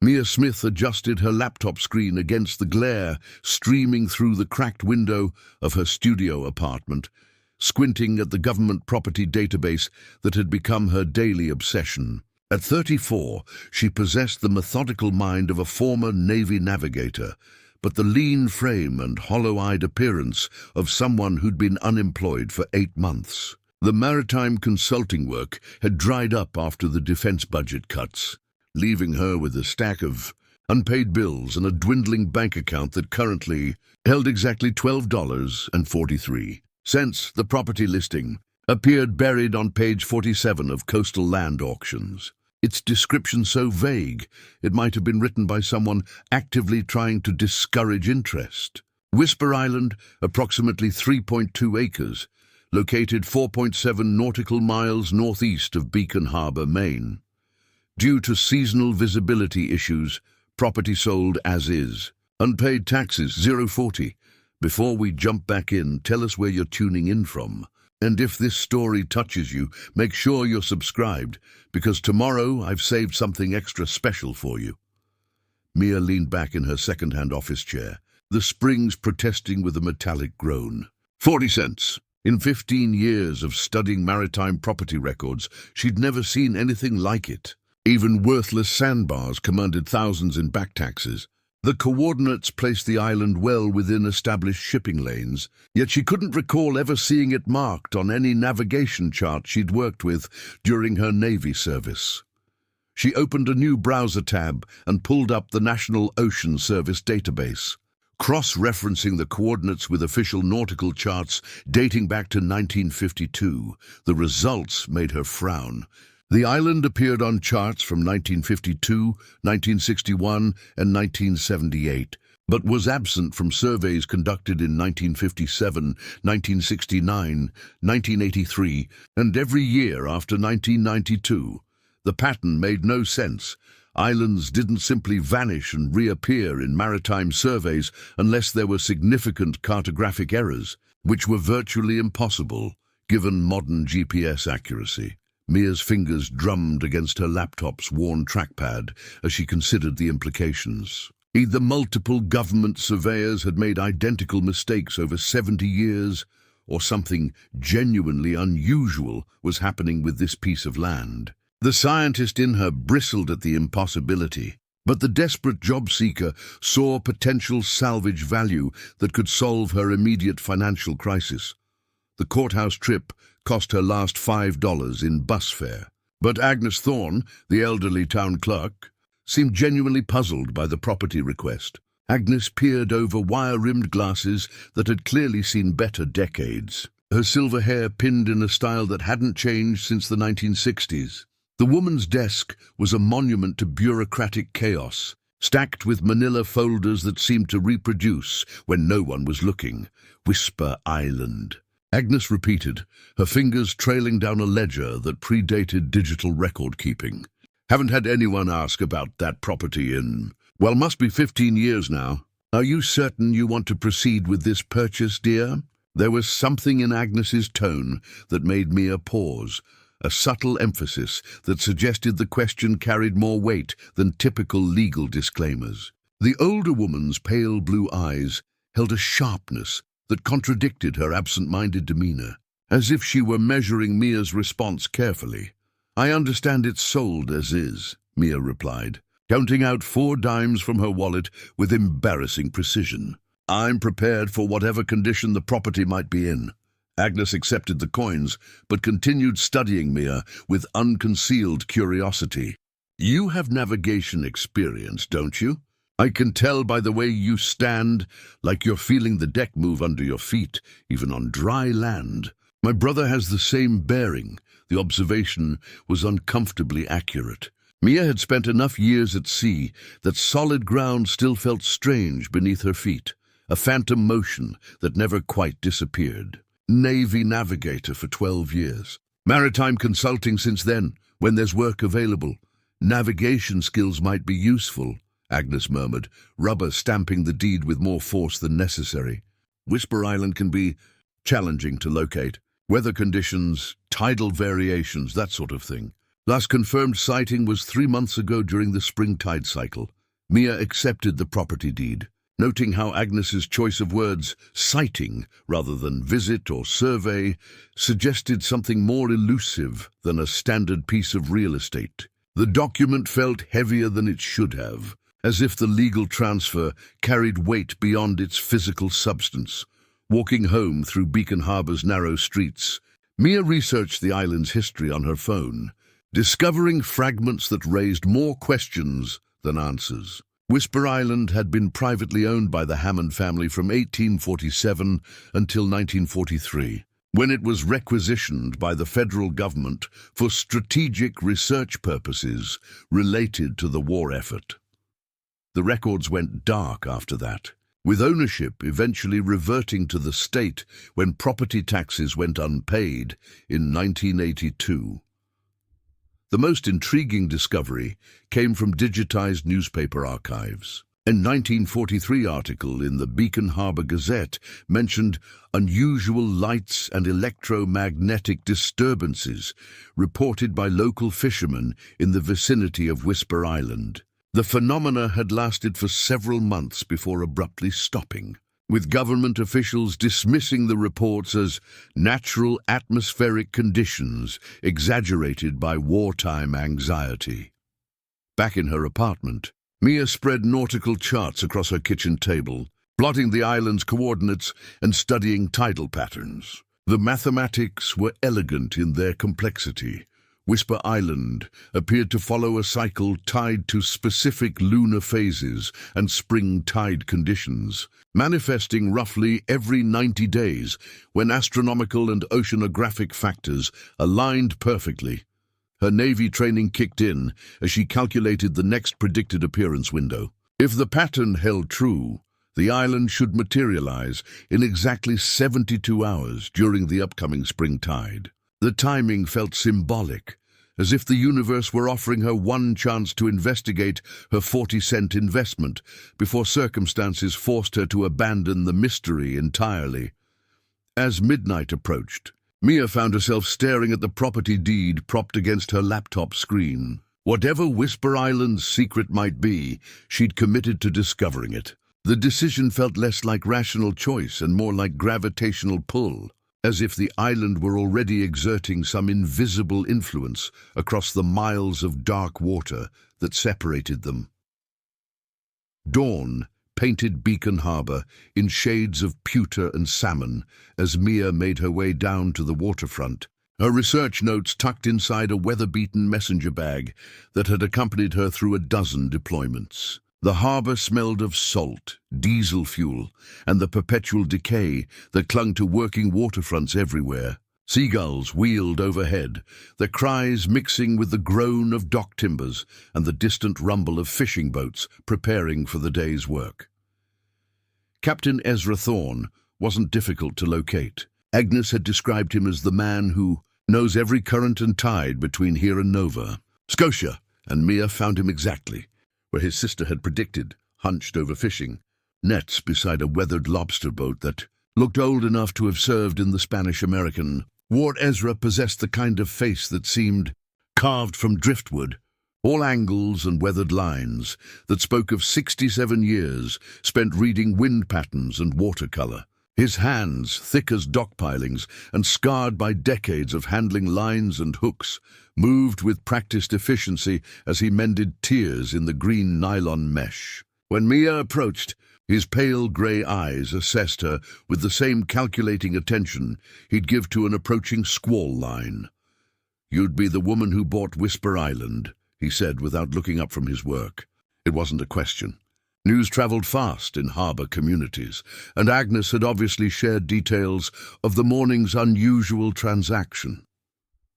Mia Smith adjusted her laptop screen against the glare streaming through the cracked window of her studio apartment, squinting at the government property database that had become her daily obsession. At 34, she possessed the methodical mind of a former Navy navigator, but the lean frame and hollow-eyed appearance of someone who'd been unemployed for 8 months. The maritime consulting work had dried up after the defense budget cuts, leaving her with a stack of unpaid bills and a dwindling bank account that currently held exactly $12.43. The property listing appeared buried on page 47 of Coastal Land Auctions. Its description so vague, it might have been written by someone actively trying to discourage interest. Whisper Island, approximately 3.2 acres, located 4.7 nautical miles northeast of Beacon Harbor, Maine. Due to seasonal visibility issues, property sold as is. Unpaid taxes, 0.40. Before we jump back in, tell us where you're tuning in from. And if this story touches you, make sure you're subscribed, because tomorrow I've saved something extra special for you. Mia leaned back in her second-hand office chair, the springs protesting with a metallic groan. 40 cents. In 15 years of studying maritime property records, she'd never seen anything like it. Even worthless sandbars commanded thousands in back taxes. The coordinates placed the island well within established shipping lanes, yet she couldn't recall ever seeing it marked on any navigation chart she'd worked with during her Navy service. She opened a new browser tab and pulled up the National Ocean Service database. Cross-referencing the coordinates with official nautical charts dating back to 1952, the results made her frown. The island appeared on charts from 1952, 1961, and 1978, but was absent from surveys conducted in 1957, 1969, 1983, and every year after 1992. The pattern made no sense. Islands didn't simply vanish and reappear in maritime surveys unless there were significant cartographic errors, which were virtually impossible, given modern GPS accuracy. Mia's fingers drummed against her laptop's worn trackpad as she considered the implications. Either multiple government surveyors had made identical mistakes over 70 years, or something genuinely unusual was happening with this piece of land. The scientist in her bristled at the impossibility, but the desperate job seeker saw potential salvage value that could solve her immediate financial crisis. The courthouse trip cost her last $5 in bus fare. But Agnes Thorne, the elderly town clerk, seemed genuinely puzzled by the property request. Agnes peered over wire-rimmed glasses that had clearly seen better decades, her silver hair pinned in a style that hadn't changed since the 1960s. The woman's desk was a monument to bureaucratic chaos, stacked with manila folders that seemed to reproduce when no one was looking. Whisper Island. Agnes repeated, her fingers trailing down a ledger that predated digital record-keeping. Haven't had anyone ask about that property in, well, must be 15 years now. Are you certain you want to proceed with this purchase, dear? There was something in Agnes's tone that made Mia pause, a subtle emphasis that suggested the question carried more weight than typical legal disclaimers. The older woman's pale blue eyes held a sharpness that contradicted her absent-minded demeanor, as if she were measuring Mia's response carefully. I understand it's sold as is, Mia replied, counting out 4 dimes from her wallet with embarrassing precision. I'm prepared for whatever condition the property might be in. Agnes accepted the coins, but continued studying Mia with unconcealed curiosity. You have navigation experience, don't you? I can tell by the way you stand, like you're feeling the deck move under your feet, even on dry land. My brother has the same bearing. The observation was uncomfortably accurate. Mia had spent enough years at sea that solid ground still felt strange beneath her feet, a phantom motion that never quite disappeared. Navy navigator for 12 years. Maritime consulting since then, when there's work available. Navigation skills might be useful, Agnes murmured, rubber stamping the deed with more force than necessary. Whisper Island can be challenging to locate. Weather conditions, tidal variations, that sort of thing. Last confirmed sighting was 3 months ago during the spring tide cycle. Mia accepted the property deed, noting how Agnes's choice of words, sighting rather than visit or survey, suggested something more elusive than a standard piece of real estate. The document felt heavier than it should have, as if the legal transfer carried weight beyond its physical substance. Walking home through Beacon Harbour's narrow streets, Mia researched the island's history on her phone, discovering fragments that raised more questions than answers. Whisper Island had been privately owned by the Hammond family from 1847 until 1943, when it was requisitioned by the federal government for strategic research purposes related to the war effort. The records went dark after that, with ownership eventually reverting to the state when property taxes went unpaid in 1982. The most intriguing discovery came from digitized newspaper archives. A 1943 article in the Beacon Harbour Gazette mentioned unusual lights and electromagnetic disturbances reported by local fishermen in the vicinity of Whisper Island. The phenomena had lasted for several months before abruptly stopping, with government officials dismissing the reports as natural atmospheric conditions exaggerated by wartime anxiety. Back in her apartment, Mia spread nautical charts across her kitchen table, plotting the island's coordinates and studying tidal patterns. The mathematics were elegant in their complexity. Whisper Island appeared to follow a cycle tied to specific lunar phases and spring tide conditions, manifesting roughly every 90 days when astronomical and oceanographic factors aligned perfectly. Her Navy training kicked in as she calculated the next predicted appearance window. If the pattern held true, the island should materialize in exactly 72 hours during the upcoming spring tide. The timing felt symbolic, as if the universe were offering her one chance to investigate her 40-cent investment before circumstances forced her to abandon the mystery entirely. As midnight approached, Mia found herself staring at the property deed propped against her laptop screen. Whatever Whisper Island's secret might be, she'd committed to discovering it. The decision felt less like rational choice and more like gravitational pull, as if the island were already exerting some invisible influence across the miles of dark water that separated them. Dawn painted Beacon Harbour in shades of pewter and salmon as Mia made her way down to the waterfront, her research notes tucked inside a weather-beaten messenger bag that had accompanied her through a dozen deployments. The harbour smelled of salt, diesel fuel, and the perpetual decay that clung to working waterfronts everywhere. Seagulls wheeled overhead, their cries mixing with the groan of dock timbers and the distant rumble of fishing boats preparing for the day's work. Captain Ezra Thorne wasn't difficult to locate. Agnes had described him as the man who knows every current and tide between here and Nova, Scotia, and Mia found him exactly where his sister had predicted, hunched over fishing nets beside a weathered lobster boat that looked old enough to have served in the Spanish-American War. Ezra possessed the kind of face that seemed carved from driftwood, all angles and weathered lines, that spoke of 67 years spent reading wind patterns and watercolor. His hands, thick as dock pilings and scarred by decades of handling lines and hooks, moved with practiced efficiency as he mended tears in the green nylon mesh. When Mia approached, his pale grey eyes assessed her with the same calculating attention he'd give to an approaching squall line. "You'd be the woman who bought Whisper Island," he said without looking up from his work. It wasn't a question. News travelled fast in harbour communities, and Agnes had obviously shared details of the morning's unusual transaction.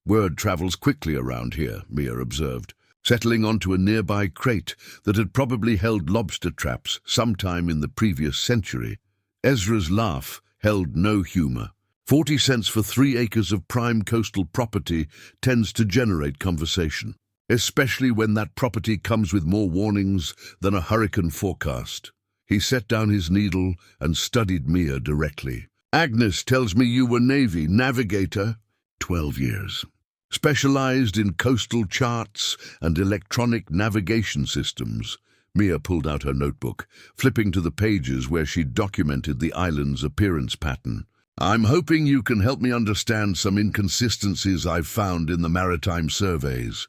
"Word travels quickly around here," Mia observed, settling onto a nearby crate that had probably held lobster traps sometime in the previous century. Ezra's laugh held no humour. 40 cents for 3 acres of prime coastal property tends to generate conversation, especially when that property comes with more warnings than a hurricane forecast. He set down his needle and studied Mia directly. "Agnes tells me you were Navy navigator." 12 years. "Specialized in coastal charts and electronic navigation systems," Mia pulled out her notebook, flipping to the pages where she'd documented the island's appearance pattern. "I'm hoping you can help me understand some inconsistencies I've found in the maritime surveys."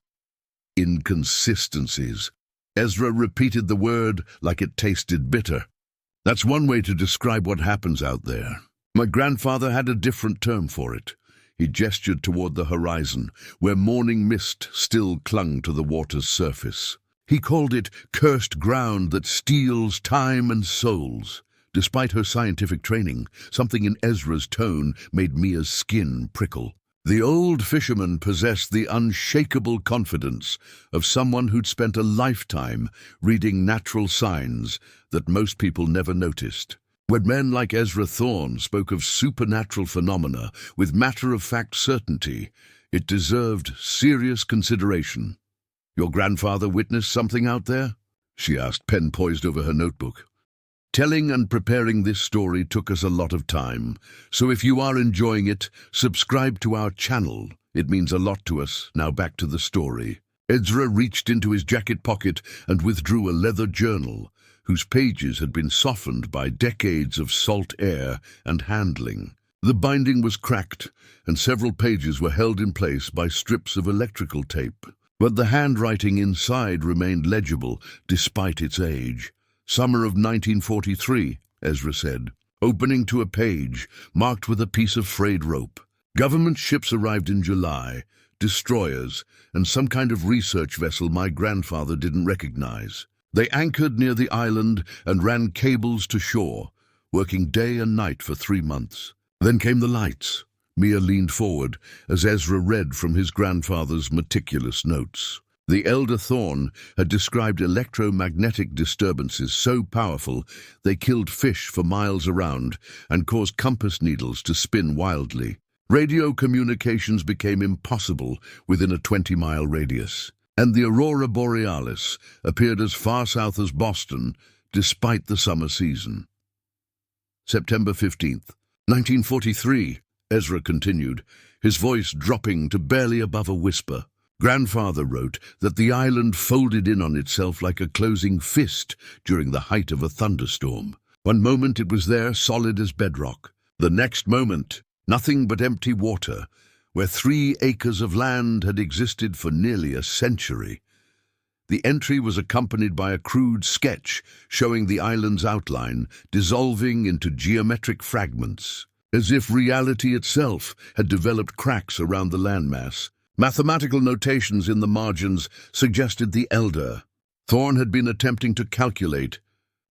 Inconsistencies. Ezra repeated the word like it tasted bitter. "That's one way to describe what happens out there. My grandfather had a different term for it." He gestured toward the horizon, where morning mist still clung to the water's surface. He called it cursed ground that steals time and souls. Despite her scientific training, something in Ezra's tone made Mia's skin prickle. The old fisherman possessed the unshakable confidence of someone who'd spent a lifetime reading natural signs that most people never noticed. When men like Ezra Thorne spoke of supernatural phenomena with matter-of-fact certainty, it deserved serious consideration. "Your grandfather witnessed something out there?" she asked, pen poised over her notebook. "Telling and preparing this story took us a lot of time, so if you are enjoying it, subscribe to our channel. It means a lot to us. Now back to the story." Ezra reached into his jacket pocket and withdrew a leather journal, whose pages had been softened by decades of salt air and handling. The binding was cracked, and several pages were held in place by strips of electrical tape. But the handwriting inside remained legible despite its age. "Summer of 1943, Ezra said, opening to a page marked with a piece of frayed rope. Government ships arrived in July, destroyers, and some kind of research vessel my grandfather didn't recognize. They anchored near the island and ran cables to shore, working day and night for 3 months. Then came the lights." Mia leaned forward as Ezra read from his grandfather's meticulous notes. The elder Thorne had described electromagnetic disturbances so powerful they killed fish for miles around and caused compass needles to spin wildly. Radio communications became impossible within a 20-mile radius, and the aurora borealis appeared as far south as Boston despite the summer season. September 15th, 1943, Ezra continued, his voice dropping to barely above a whisper. Grandfather wrote that the island folded in on itself like a closing fist during the height of a thunderstorm. One moment it was there, solid as bedrock. The next moment, nothing but empty water, where 3 acres of land had existed for nearly a century. The entry was accompanied by a crude sketch showing the island's outline dissolving into geometric fragments, as if reality itself had developed cracks around the landmass. Mathematical notations in the margins suggested the elder Thorne had been attempting to calculate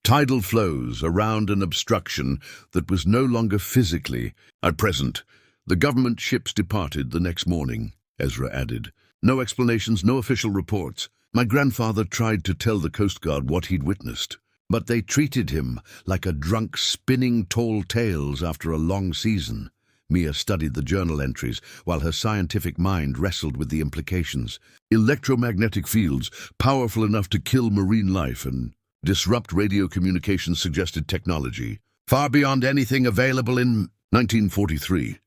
tidal flows around an obstruction that was no longer physically present. The government ships departed the next morning, Ezra added. No explanations, no official reports. My grandfather tried to tell the Coast Guard what he'd witnessed, but they treated him like a drunk spinning tall tales after a long season. Mia studied the journal entries while her scientific mind wrestled with the implications. Electromagnetic fields, powerful enough to kill marine life and disrupt radio communications, suggested technology far beyond anything available in 1943.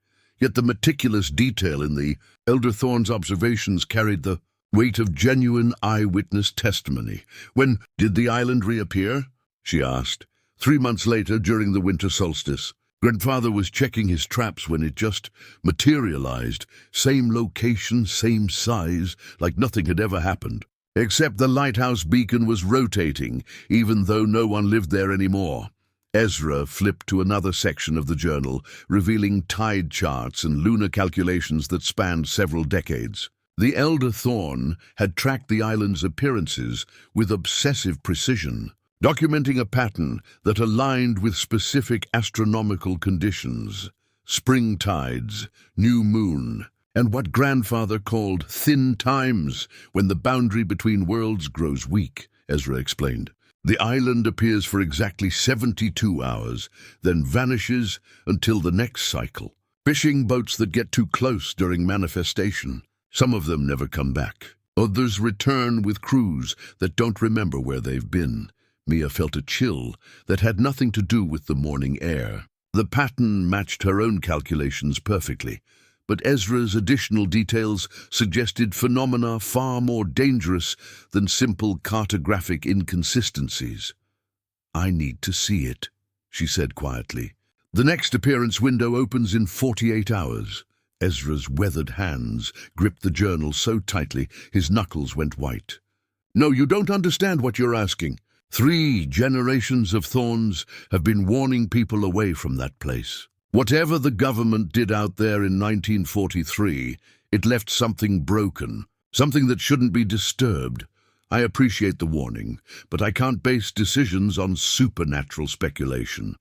Yet the meticulous detail in the elder Thorne's observations carried the weight of genuine eyewitness testimony. When did the island reappear? She asked. 3 months later, during the winter solstice. Grandfather was checking his traps when it just materialized. Same location, same size, like nothing had ever happened. Except the lighthouse beacon was rotating, even though no one lived there anymore. Ezra flipped to another section of the journal, revealing tide charts and lunar calculations that spanned several decades. The elder Thorne had tracked the island's appearances with obsessive precision, documenting a pattern that aligned with specific astronomical conditions: spring tides, new moon, and what grandfather called thin times, when the boundary between worlds grows weak, Ezra explained. The island appears for exactly 72 hours, then vanishes until the next cycle. Fishing boats that get too close during manifestation. Some of them never come back. Others return with crews that don't remember where they've been. Mia felt a chill that had nothing to do with the morning air. The pattern matched her own calculations perfectly, but Ezra's additional details suggested phenomena far more dangerous than simple cartographic inconsistencies. "I need to see it," she said quietly. "The next appearance window opens in 48 hours. Ezra's weathered hands gripped the journal so tightly his knuckles went white. "No, you don't understand what you're asking. 3 generations of Thorns have been warning people away from that place. Whatever the government did out there in 1943, it left something broken, something that shouldn't be disturbed. I appreciate the warning, but I can't base decisions on supernatural speculation."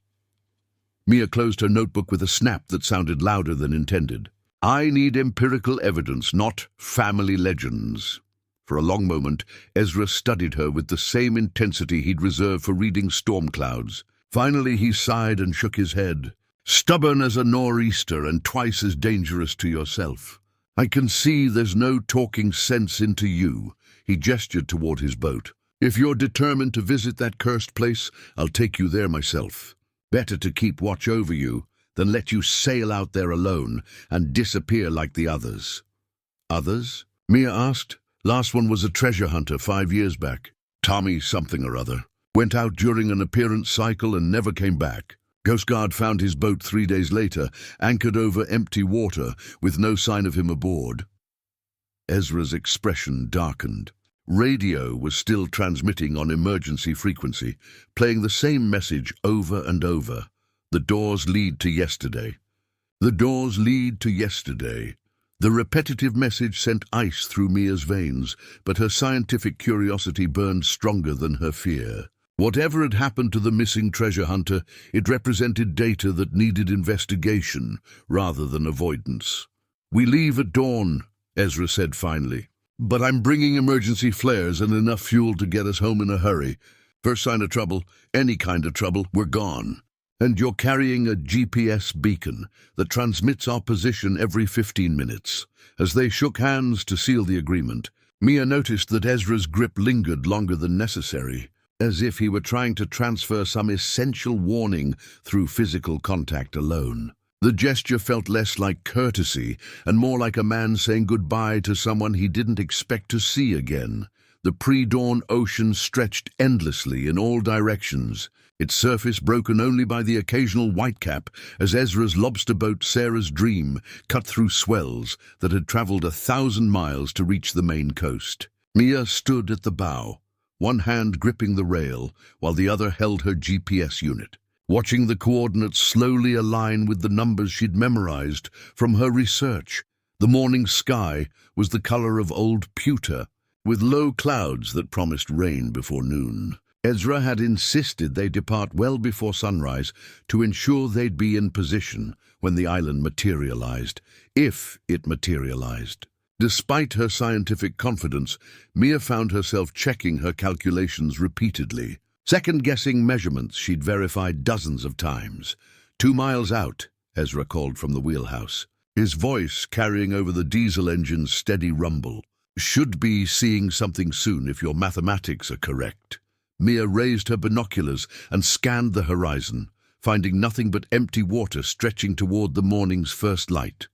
Mia closed her notebook with a snap that sounded louder than intended. "I need empirical evidence, not family legends." For a long moment, Ezra studied her with the same intensity he'd reserved for reading storm clouds. Finally, he sighed and shook his head. "Stubborn as a nor'easter and twice as dangerous to yourself. I can see there's no talking sense into you." He gestured toward his boat. "If you're determined to visit that cursed place, I'll take you there myself. Better to keep watch over you than let you sail out there alone and disappear like the others." "Others?" Mia asked. "Last one was a treasure hunter 5 years back. Tommy something or other. Went out during an appearance cycle and never came back. Coast Guard found his boat 3 days later, anchored over empty water, with no sign of him aboard." Ezra's expression darkened. Radio was still transmitting on emergency frequency, playing the same message over and over. "The doors lead to yesterday. The doors lead to yesterday." The repetitive message sent ice through Mia's veins, but her scientific curiosity burned stronger than her fear. Whatever had happened to the missing treasure hunter, it represented data that needed investigation rather than avoidance. "We leave at dawn," Ezra said finally. "But I'm bringing emergency flares and enough fuel to get us home in a hurry. First sign of trouble, any kind of trouble, we're gone. And you're carrying a GPS beacon that transmits our position every 15 minutes. As they shook hands to seal the agreement, Mia noticed that Ezra's grip lingered longer than necessary, as if he were trying to transfer some essential warning through physical contact alone. The gesture felt less like courtesy and more like a man saying goodbye to someone he didn't expect to see again. The pre-dawn ocean stretched endlessly in all directions, its surface broken only by the occasional whitecap as Ezra's lobster boat Sarah's Dream cut through swells that had traveled 1,000 miles to reach the Maine coast. Mia stood at the bow, one hand gripping the rail while the other held her GPS unit, watching the coordinates slowly align with the numbers she'd memorized from her research. The morning sky was the color of old pewter, with low clouds that promised rain before noon. Ezra had insisted they depart well before sunrise to ensure they'd be in position when the island materialized, if it materialized. Despite her scientific confidence, Mia found herself checking her calculations repeatedly, second-guessing measurements she'd verified dozens of times. 2 miles out, Ezra called from the wheelhouse, his voice carrying over the diesel engine's steady rumble. "Should be seeing something soon if your mathematics are correct." Mia raised her binoculars and scanned the horizon, finding nothing but empty water stretching toward the morning's first light.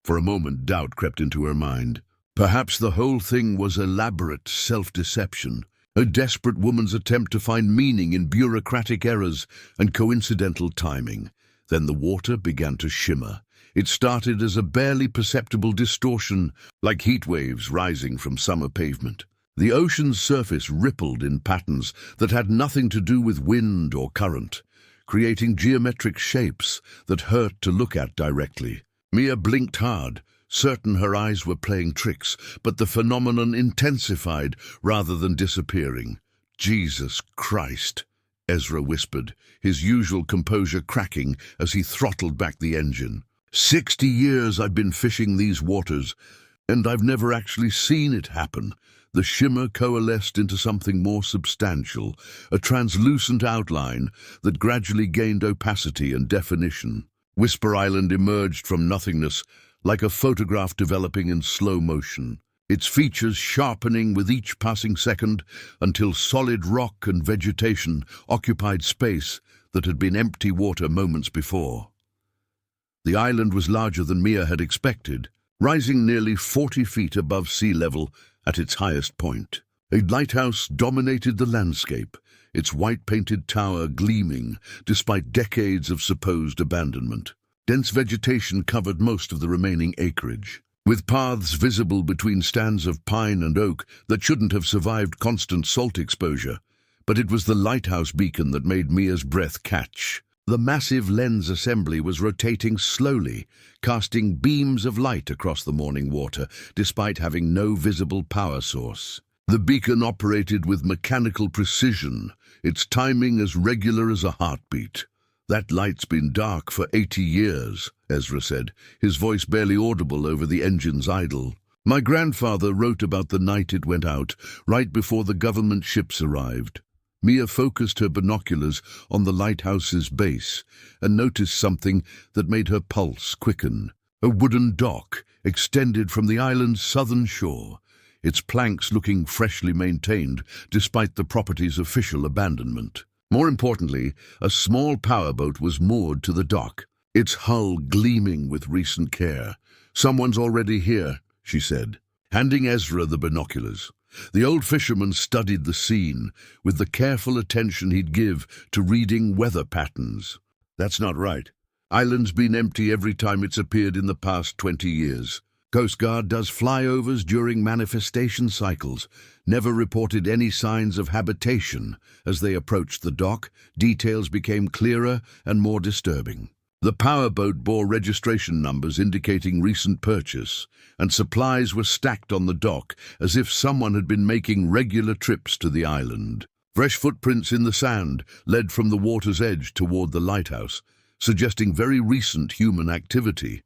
For a moment, doubt crept into her mind. Perhaps the whole thing was elaborate self-deception, a desperate woman's attempt to find meaning in bureaucratic errors and coincidental timing. Then the water began to shimmer. It started as a barely perceptible distortion, like heat waves rising from summer pavement. The ocean's surface rippled in patterns that had nothing to do with wind or current, creating geometric shapes that hurt to look at directly. Mia blinked hard, certain her eyes were playing tricks, but the phenomenon intensified rather than disappearing. "Jesus Christ," Ezra whispered, his usual composure cracking as he throttled back the engine. 60 years I've been fishing these waters, and I've never actually seen it happen." The shimmer coalesced into something more substantial, a translucent outline that gradually gained opacity and definition. Whisper Island emerged from nothingness, like a photograph developing in slow motion, its features sharpening with each passing second until solid rock and vegetation occupied space that had been empty water moments before. The island was larger than Mia had expected, rising nearly 40 feet above sea level at its highest point. A lighthouse dominated the landscape, its white-painted tower gleaming despite decades of supposed abandonment. Dense vegetation covered most of the remaining acreage, with paths visible between stands of pine and oak that shouldn't have survived constant salt exposure. But it was the lighthouse beacon that made Mia's breath catch. The massive lens assembly was rotating slowly, casting beams of light across the morning water, despite having no visible power source. The beacon operated with mechanical precision, its timing as regular as a heartbeat. "That light's been dark for 80 years, Ezra said, his voice barely audible over the engine's idle. "My grandfather wrote about the night it went out, right before the government ships arrived." Mia focused her binoculars on the lighthouse's base and noticed something that made her pulse quicken. A wooden dock extended from the island's southern shore, its planks looking freshly maintained despite the property's official abandonment. More importantly, a small powerboat was moored to the dock, its hull gleaming with recent care. "Someone's already here," she said, handing Ezra the binoculars. The old fisherman studied the scene with the careful attention he'd give to reading weather patterns. "That's not right. Island's been empty every time it's appeared in the past 20 years. Coast Guard does flyovers during manifestation cycles, never reported any signs of habitation. As they approached the dock, details became clearer and more disturbing. The powerboat bore registration numbers indicating recent purchase, and supplies were stacked on the dock as if someone had been making regular trips to the island. Fresh footprints in the sand led from the water's edge toward the lighthouse, suggesting very recent human activity.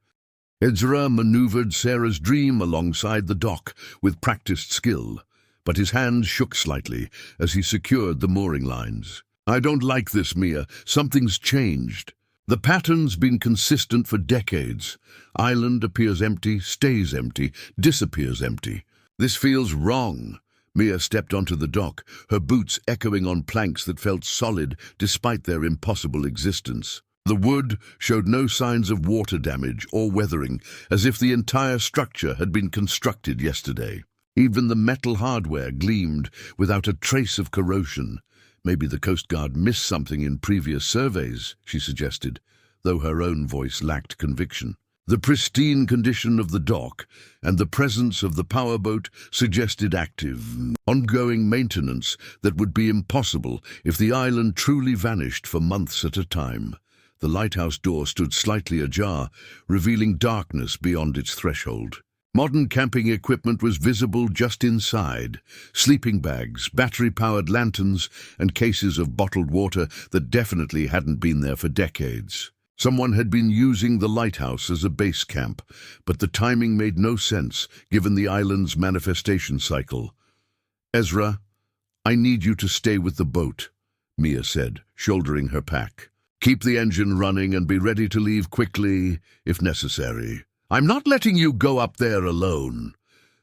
Ezra maneuvered Sarah's dream alongside the dock with practiced skill, but his hands shook slightly as he secured the mooring lines. "I don't like this, Mia. Something's changed. The pattern's been consistent for decades. Island appears empty, stays empty, disappears empty. This feels wrong." Mia stepped onto the dock, her boots echoing on planks that felt solid despite their impossible existence. The wood showed no signs of water damage or weathering, as if the entire structure had been constructed yesterday. Even the metal hardware gleamed without a trace of corrosion. "Maybe the Coast Guard missed something in previous surveys," she suggested, though her own voice lacked conviction. The pristine condition of the dock and the presence of the powerboat suggested active, ongoing maintenance that would be impossible if the island truly vanished for months at a time. The lighthouse door stood slightly ajar, revealing darkness beyond its threshold. Modern camping equipment was visible just inside: sleeping bags, battery-powered lanterns, and cases of bottled water that definitely hadn't been there for decades. Someone had been using the lighthouse as a base camp, but the timing made no sense given the island's manifestation cycle. "Ezra, I need you to stay with the boat," Mia said, shouldering her pack. "Keep the engine running and be ready to leave quickly if necessary." "I'm not letting you go up there alone."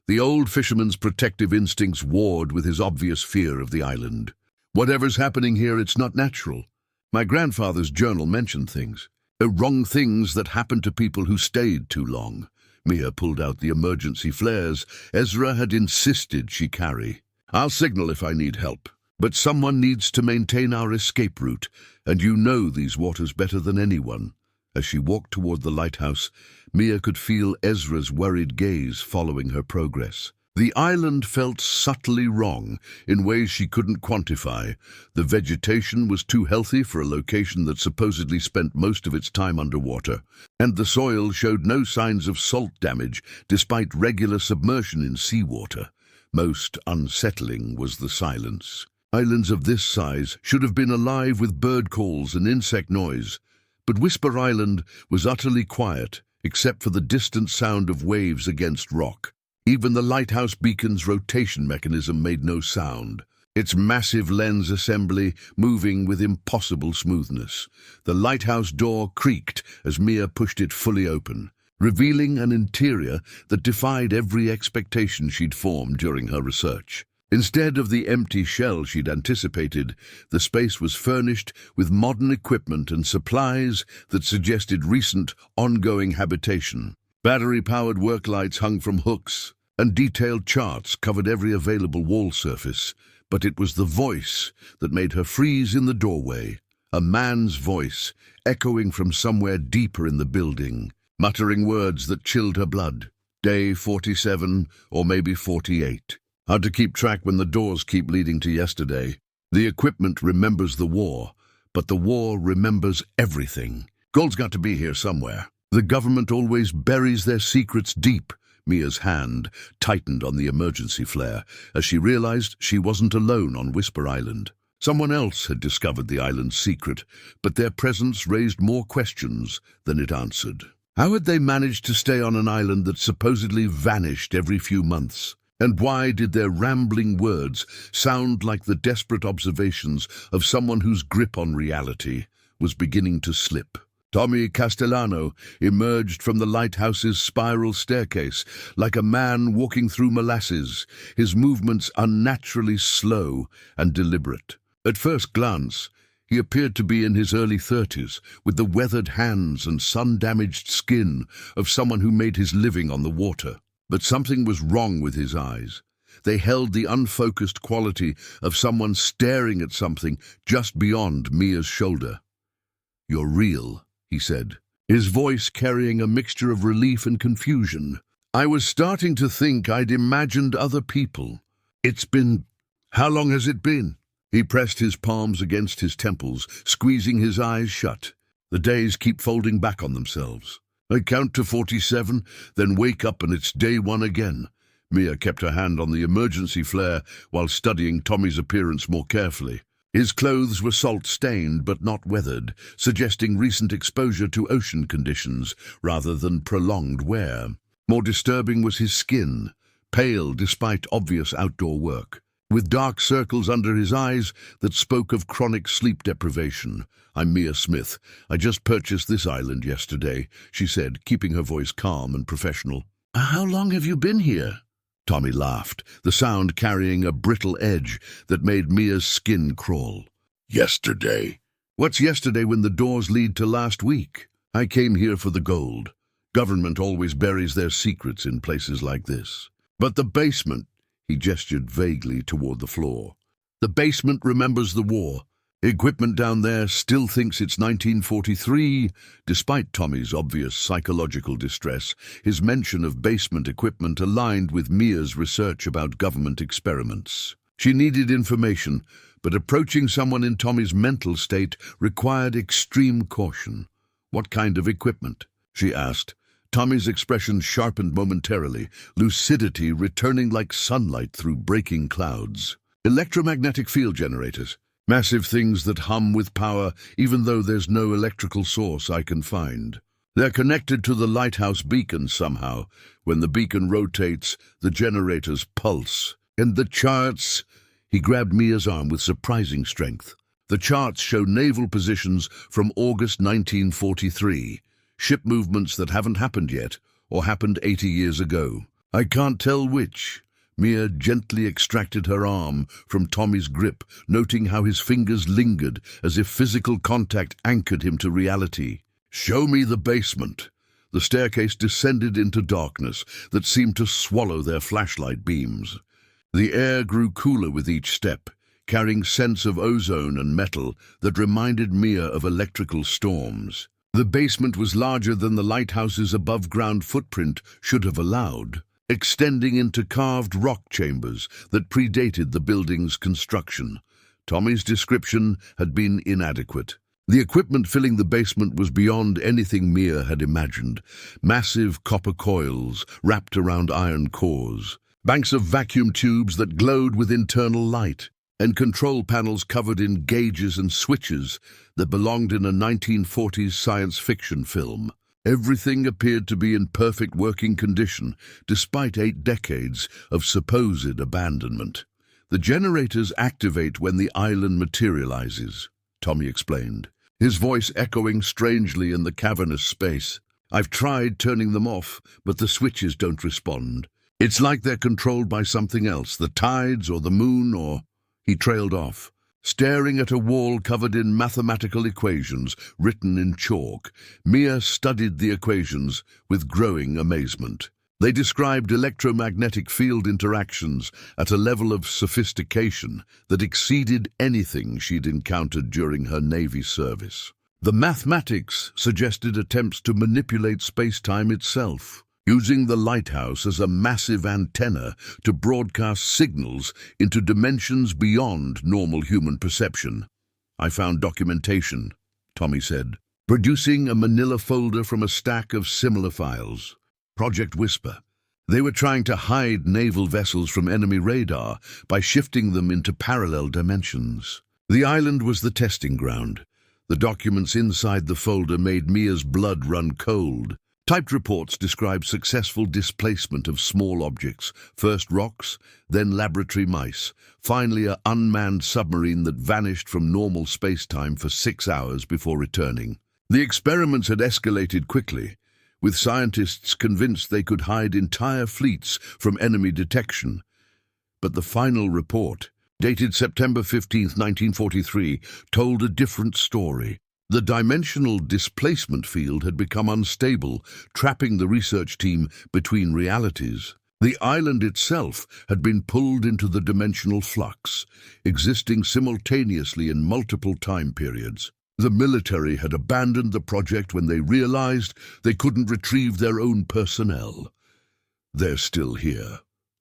The old fisherman's protective instincts warred with his obvious fear of the island. "Whatever's happening here, it's not natural. My grandfather's journal mentioned things. Wrong things that happened to people who stayed too long." Mia pulled out the emergency flares Ezra had insisted she carry. "I'll signal if I need help. But someone needs to maintain our escape route, and you know these waters better than anyone." As she walked toward the lighthouse, Mia could feel Ezra's worried gaze following her progress. The island felt subtly wrong in ways she couldn't quantify. The vegetation was too healthy for a location that supposedly spent most of its time underwater, and the soil showed no signs of salt damage despite regular submersion in seawater. Most unsettling was the silence. Islands of this size should have been alive with bird calls and insect noise, but Whisper Island was utterly quiet, except for the distant sound of waves against rock. Even the lighthouse beacon's rotation mechanism made no sound, its massive lens assembly moving with impossible smoothness. The lighthouse door creaked as Mia pushed it fully open, revealing an interior that defied every expectation she'd formed during her research. Instead of the empty shell she'd anticipated, the space was furnished with modern equipment and supplies that suggested recent, ongoing habitation. Battery-powered work lights hung from hooks, and detailed charts covered every available wall surface. But it was the voice that made her freeze in the doorway, a man's voice, echoing from somewhere deeper in the building, muttering words that chilled her blood. Day 47, or maybe 48. Hard to keep track when the doors keep leading to yesterday. The equipment remembers the war, but the war remembers everything. Gold's got to be here somewhere. The government always buries their secrets deep. Mia's hand tightened on the emergency flare as she realized she wasn't alone on Whisper Island. Someone else had discovered the island's secret, but their presence raised more questions than it answered. How had they managed to stay on an island that supposedly vanished every few months? And why did their rambling words sound like the desperate observations of someone whose grip on reality was beginning to slip? Tommy Castellano emerged from the lighthouse's spiral staircase like a man walking through molasses, his movements unnaturally slow and deliberate. At first glance, he appeared to be in his early 30s, with the weathered hands and sun-damaged skin of someone who made his living on the water. But something was wrong with his eyes. They held the unfocused quality of someone staring at something just beyond Mia's shoulder. "You're real," he said, his voice carrying a mixture of relief and confusion. "I was starting to think I'd imagined other people. How long has it been?" He pressed his palms against his temples, squeezing his eyes shut. The days keep folding back on themselves. I count to 47, then wake up and it's day 1 again. Mia kept her hand on the emergency flare while studying Tommy's appearance more carefully. His clothes were salt-stained but not weathered, suggesting recent exposure to ocean conditions rather than prolonged wear. More disturbing was his skin, pale despite obvious outdoor work, with dark circles under his eyes that spoke of chronic sleep deprivation. "I'm Mia Smith. I just purchased this island yesterday," she said, keeping her voice calm and professional. "How long have you been here?" Tommy laughed, the sound carrying a brittle edge that made Mia's skin crawl. "Yesterday." "What's yesterday when the doors lead to last week? I came here for the gold. Government always buries their secrets in places like this." "But the basement," he gestured vaguely toward the floor. "The basement remembers the war. Equipment down there still thinks it's 1943. Despite Tommy's obvious psychological distress, his mention of basement equipment aligned with Mia's research about government experiments. She needed information, but approaching someone in Tommy's mental state required extreme caution. "What kind of equipment?" she asked. Tommy's expression sharpened momentarily, lucidity returning like sunlight through breaking clouds. "Electromagnetic field generators. Massive things that hum with power even though there's no electrical source I can find. They're connected to the lighthouse beacon somehow. When the beacon rotates, the generators pulse. And the charts—" He grabbed Mia's arm with surprising strength. "The charts show naval positions from August 1943. Ship movements that haven't happened yet, or happened 80 years ago. I can't tell which." Mia gently extracted her arm from Tommy's grip, noting how his fingers lingered as if physical contact anchored him to reality. "Show me the basement." The staircase descended into darkness that seemed to swallow their flashlight beams. The air grew cooler with each step, carrying scents of ozone and metal that reminded Mia of electrical storms. The basement was larger than the lighthouse's above-ground footprint should have allowed, extending into carved rock chambers that predated the building's construction. Tommy's description had been inadequate. The equipment filling the basement was beyond anything Mia had imagined. Massive copper coils wrapped around iron cores, banks of vacuum tubes that glowed with internal light, and control panels covered in gauges and switches that belonged in a 1940s science fiction film. Everything appeared to be in perfect working condition, despite 8 decades of supposed abandonment. "The generators activate when the island materializes," Tommy explained, his voice echoing strangely in the cavernous space. "I've tried turning them off, but the switches don't respond. It's like they're controlled by something else, the tides or the moon or... He trailed off, staring at a wall covered in mathematical equations written in chalk. Mia studied the equations with growing amazement. They described electromagnetic field interactions at a level of sophistication that exceeded anything she'd encountered during her Navy service. The mathematics suggested attempts to manipulate space-time itself, using the lighthouse as a massive antenna to broadcast signals into dimensions beyond normal human perception. "I found documentation," Tommy said, producing a manila folder from a stack of similar files. Project Whisper. They were trying to hide naval vessels from enemy radar by shifting them into parallel dimensions. The island was the testing ground. The documents inside the folder made Mia's blood run cold. Typed reports described successful displacement of small objects, first rocks, then laboratory mice, finally an unmanned submarine that vanished from normal space-time for 6 hours before returning. The experiments had escalated quickly, with scientists convinced they could hide entire fleets from enemy detection. But the final report, dated September 15, 1943, told a different story. The dimensional displacement field had become unstable, trapping the research team between realities. The island itself had been pulled into the dimensional flux, existing simultaneously in multiple time periods. The military had abandoned the project when they realized they couldn't retrieve their own personnel. "They're still here,"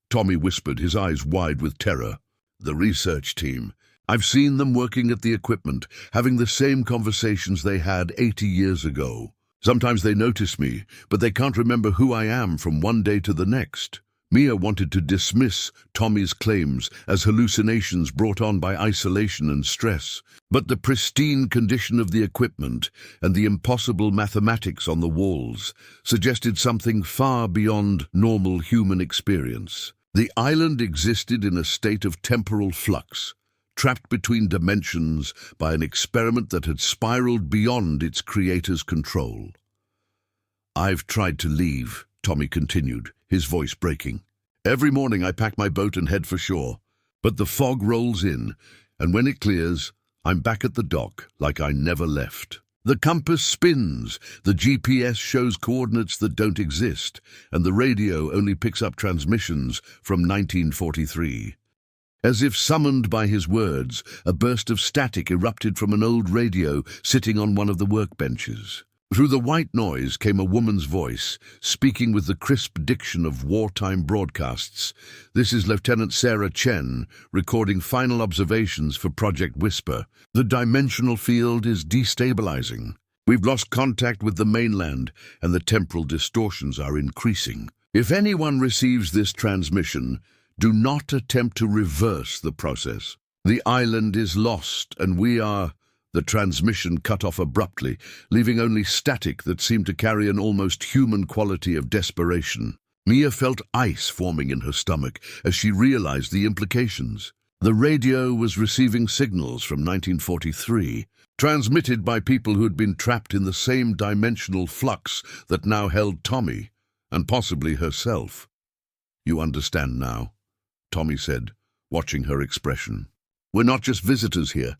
Tommy whispered, his eyes wide with terror. "The research team. I've seen them working at the equipment, having the same conversations they had 80 years ago. Sometimes they notice me, but they can't remember who I am from one day to the next." Mia wanted to dismiss Tommy's claims as hallucinations brought on by isolation and stress, but the pristine condition of the equipment and the impossible mathematics on the walls suggested something far beyond normal human experience. The island existed in a state of temporal flux, trapped between dimensions by an experiment that had spiraled beyond its creator's control. "I've tried to leave," Tommy continued, his voice breaking. "Every morning I pack my boat and head for shore, but the fog rolls in, and when it clears, I'm back at the dock like I never left. The compass spins, the GPS shows coordinates that don't exist, and the radio only picks up transmissions from 1943. As if summoned by his words, a burst of static erupted from an old radio sitting on one of the workbenches. Through the white noise came a woman's voice, speaking with the crisp diction of wartime broadcasts. "This is Lieutenant Sarah Chen, recording final observations for Project Whisper. The dimensional field is destabilizing. We've lost contact with the mainland, and the temporal distortions are increasing. If anyone receives this transmission, do not attempt to reverse the process. The island is lost, and we are..." The transmission cut off abruptly, leaving only static that seemed to carry an almost human quality of desperation. Mia felt ice forming in her stomach as she realized the implications. The radio was receiving signals from 1943, transmitted by people who had been trapped in the same dimensional flux that now held Tommy, and possibly herself. "You understand now," Tommy said, watching her expression. "We're not just visitors here.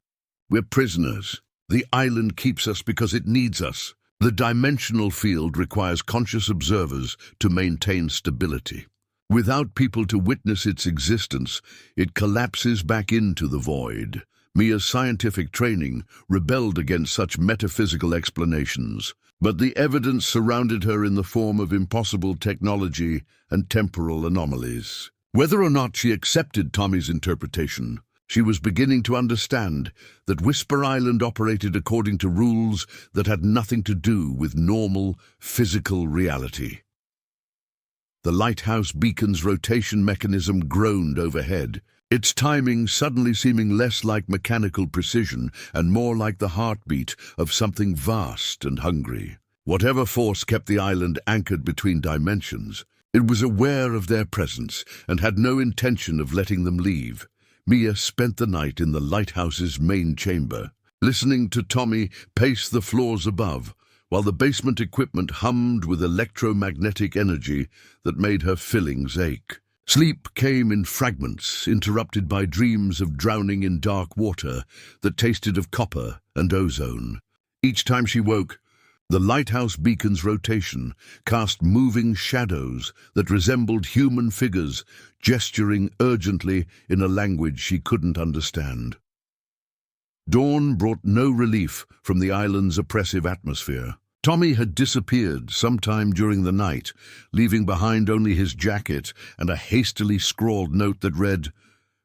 We're prisoners. The island keeps us because it needs us. The dimensional field requires conscious observers to maintain stability. Without people to witness its existence, it collapses back into the void." Mia's scientific training rebelled against such metaphysical explanations, but the evidence surrounded her in the form of impossible technology and temporal anomalies. Whether or not she accepted Tommy's interpretation, she was beginning to understand that Whisper Island operated according to rules that had nothing to do with normal, physical reality. The lighthouse beacon's rotation mechanism groaned overhead, its timing suddenly seeming less like mechanical precision and more like the heartbeat of something vast and hungry. Whatever force kept the island anchored between dimensions, it was aware of their presence and had no intention of letting them leave. Mia spent the night in the lighthouse's main chamber, listening to Tommy pace the floors above, while the basement equipment hummed with electromagnetic energy that made her fillings ache. Sleep came in fragments, interrupted by dreams of drowning in dark water that tasted of copper and ozone. Each time she woke, the lighthouse beacon's rotation cast moving shadows that resembled human figures, gesturing urgently in a language she couldn't understand. Dawn brought no relief from the island's oppressive atmosphere. Tommy had disappeared sometime during the night, leaving behind only his jacket and a hastily scrawled note that read,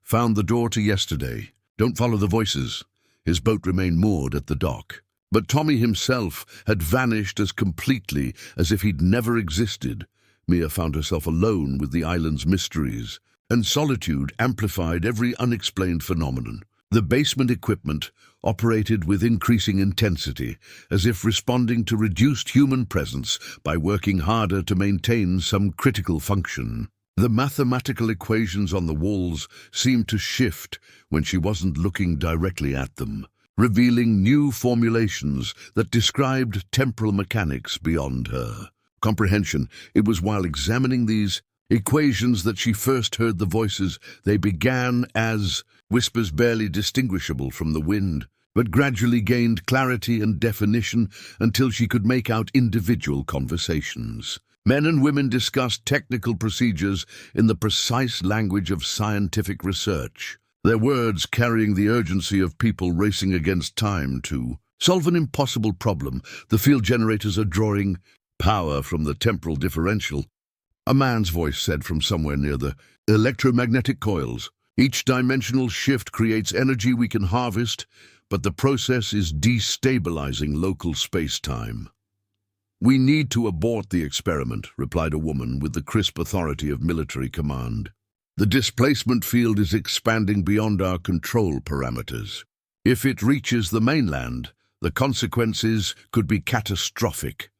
"Found the door to yesterday. Don't follow the voices." His boat remained moored at the dock. But Tommy himself had vanished as completely as if he'd never existed. Mia found herself alone with the island's mysteries, and solitude amplified every unexplained phenomenon. The basement equipment operated with increasing intensity, as if responding to reduced human presence by working harder to maintain some critical function. The mathematical equations on the walls seemed to shift when she wasn't looking directly at them, revealing new formulations that described temporal mechanics beyond her comprehension. It was while examining these equations that she first heard the voices. They began as whispers barely distinguishable from the wind, but gradually gained clarity and definition until she could make out individual conversations. Men and women discussed technical procedures in the precise language of scientific research, their words carrying the urgency of people racing against time to solve an impossible problem. The field generators are drawing power from the temporal differential, a man's voice said from somewhere near the electromagnetic coils. Each dimensional shift creates energy we can harvest, but the process is destabilizing local space-time. "We need to abort the experiment," replied a woman with the crisp authority of military command. "The displacement field is expanding beyond our control parameters. If it reaches the mainland, the consequences could be catastrophic."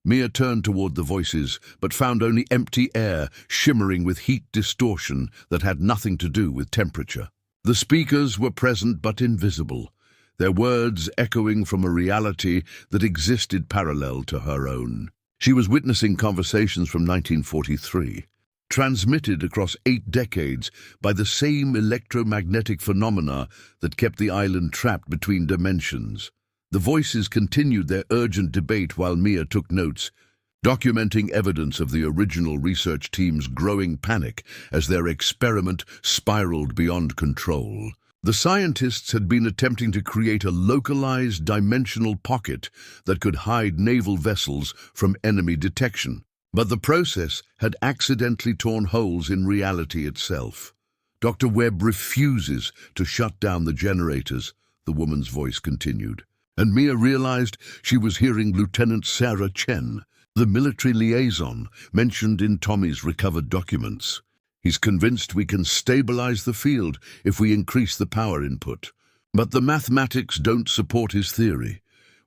Mia turned toward the voices, but found only empty air shimmering with heat distortion that had nothing to do with temperature. The speakers were present but invisible, their words echoing from a reality that existed parallel to her own. She was witnessing conversations from 1943, transmitted across 8 decades by the same electromagnetic phenomena that kept the island trapped between dimensions. The voices continued their urgent debate while Mia took notes, documenting evidence of the original research team's growing panic as their experiment spiraled beyond control. The scientists had been attempting to create a localized dimensional pocket that could hide naval vessels from enemy detection, but the process had accidentally torn holes in reality itself. "Dr. Webb refuses to shut down the generators," the woman's voice continued. And Mia realized she was hearing Lieutenant Sarah Chen, the military liaison mentioned in Tommy's recovered documents. "He's convinced we can stabilize the field if we increase the power input. But the mathematics don't support his theory.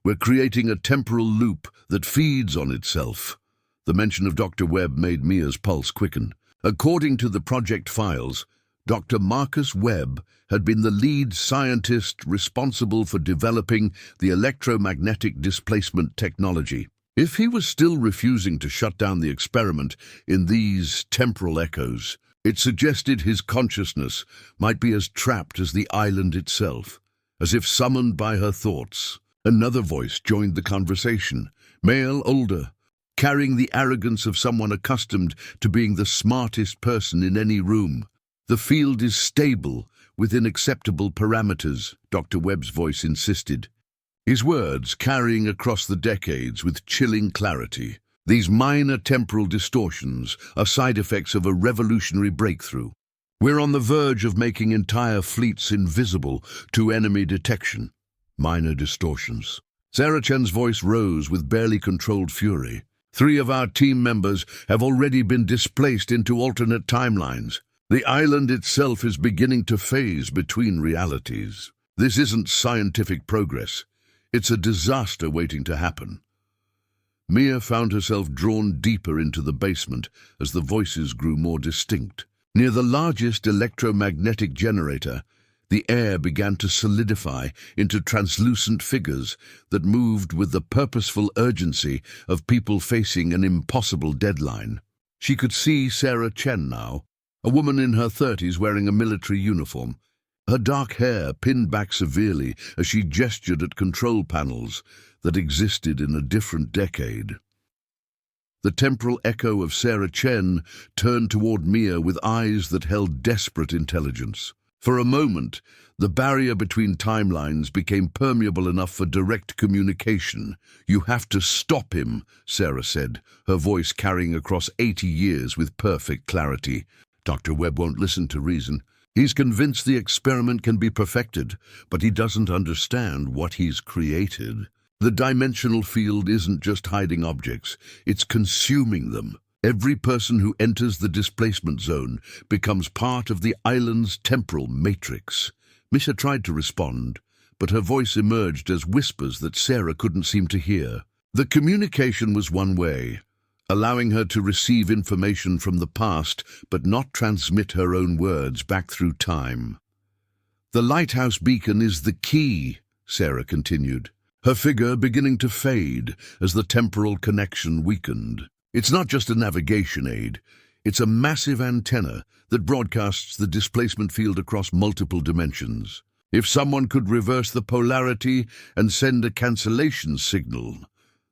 We're creating a temporal loop that feeds on itself." The mention of Dr. Webb made Mia's pulse quicken. According to the project files, Dr. Marcus Webb had been the lead scientist responsible for developing the electromagnetic displacement technology. If he was still refusing to shut down the experiment in these temporal echoes, it suggested his consciousness might be as trapped as the island itself. As if summoned by her thoughts, another voice joined the conversation, male, older, carrying the arrogance of someone accustomed to being the smartest person in any room. "The field is stable, within acceptable parameters," Dr. Webb's voice insisted, his words carrying across the decades with chilling clarity. "These minor temporal distortions are side effects of a revolutionary breakthrough. We're on the verge of making entire fleets invisible to enemy detection." Minor distortions. Sarah Chen's voice rose with barely controlled fury. 3 of our team members have already been displaced into alternate timelines. The island itself is beginning to phase between realities. This isn't scientific progress. It's a disaster waiting to happen. Mia found herself drawn deeper into the basement as the voices grew more distinct. Near the largest electromagnetic generator, The air began to solidify into translucent figures that moved with the purposeful urgency of people facing an impossible deadline. She could see Sarah Chen now, a woman in her 30s wearing a military uniform, her dark hair pinned back severely as she gestured at control panels that existed in a different decade. The temporal echo of Sarah Chen turned toward Mia with eyes that held desperate intelligence. For a moment, the barrier between timelines became permeable enough for direct communication. "You have to stop him," Sarah said, her voice carrying across 80 years with perfect clarity. "Dr. Webb won't listen to reason. He's convinced the experiment can be perfected, but he doesn't understand what he's created. The dimensional field isn't just hiding objects, it's consuming them. Every person who enters the displacement zone becomes part of the island's temporal matrix." Misha tried to respond, but her voice emerged as whispers that Sarah couldn't seem to hear. The communication was one way, allowing her to receive information from the past but not transmit her own words back through time. "The lighthouse beacon is the key," Sarah continued, her figure beginning to fade as the temporal connection weakened. "It's not just a navigation aid. It's a massive antenna that broadcasts the displacement field across multiple dimensions. If someone could reverse the polarity and send a cancellation signal..."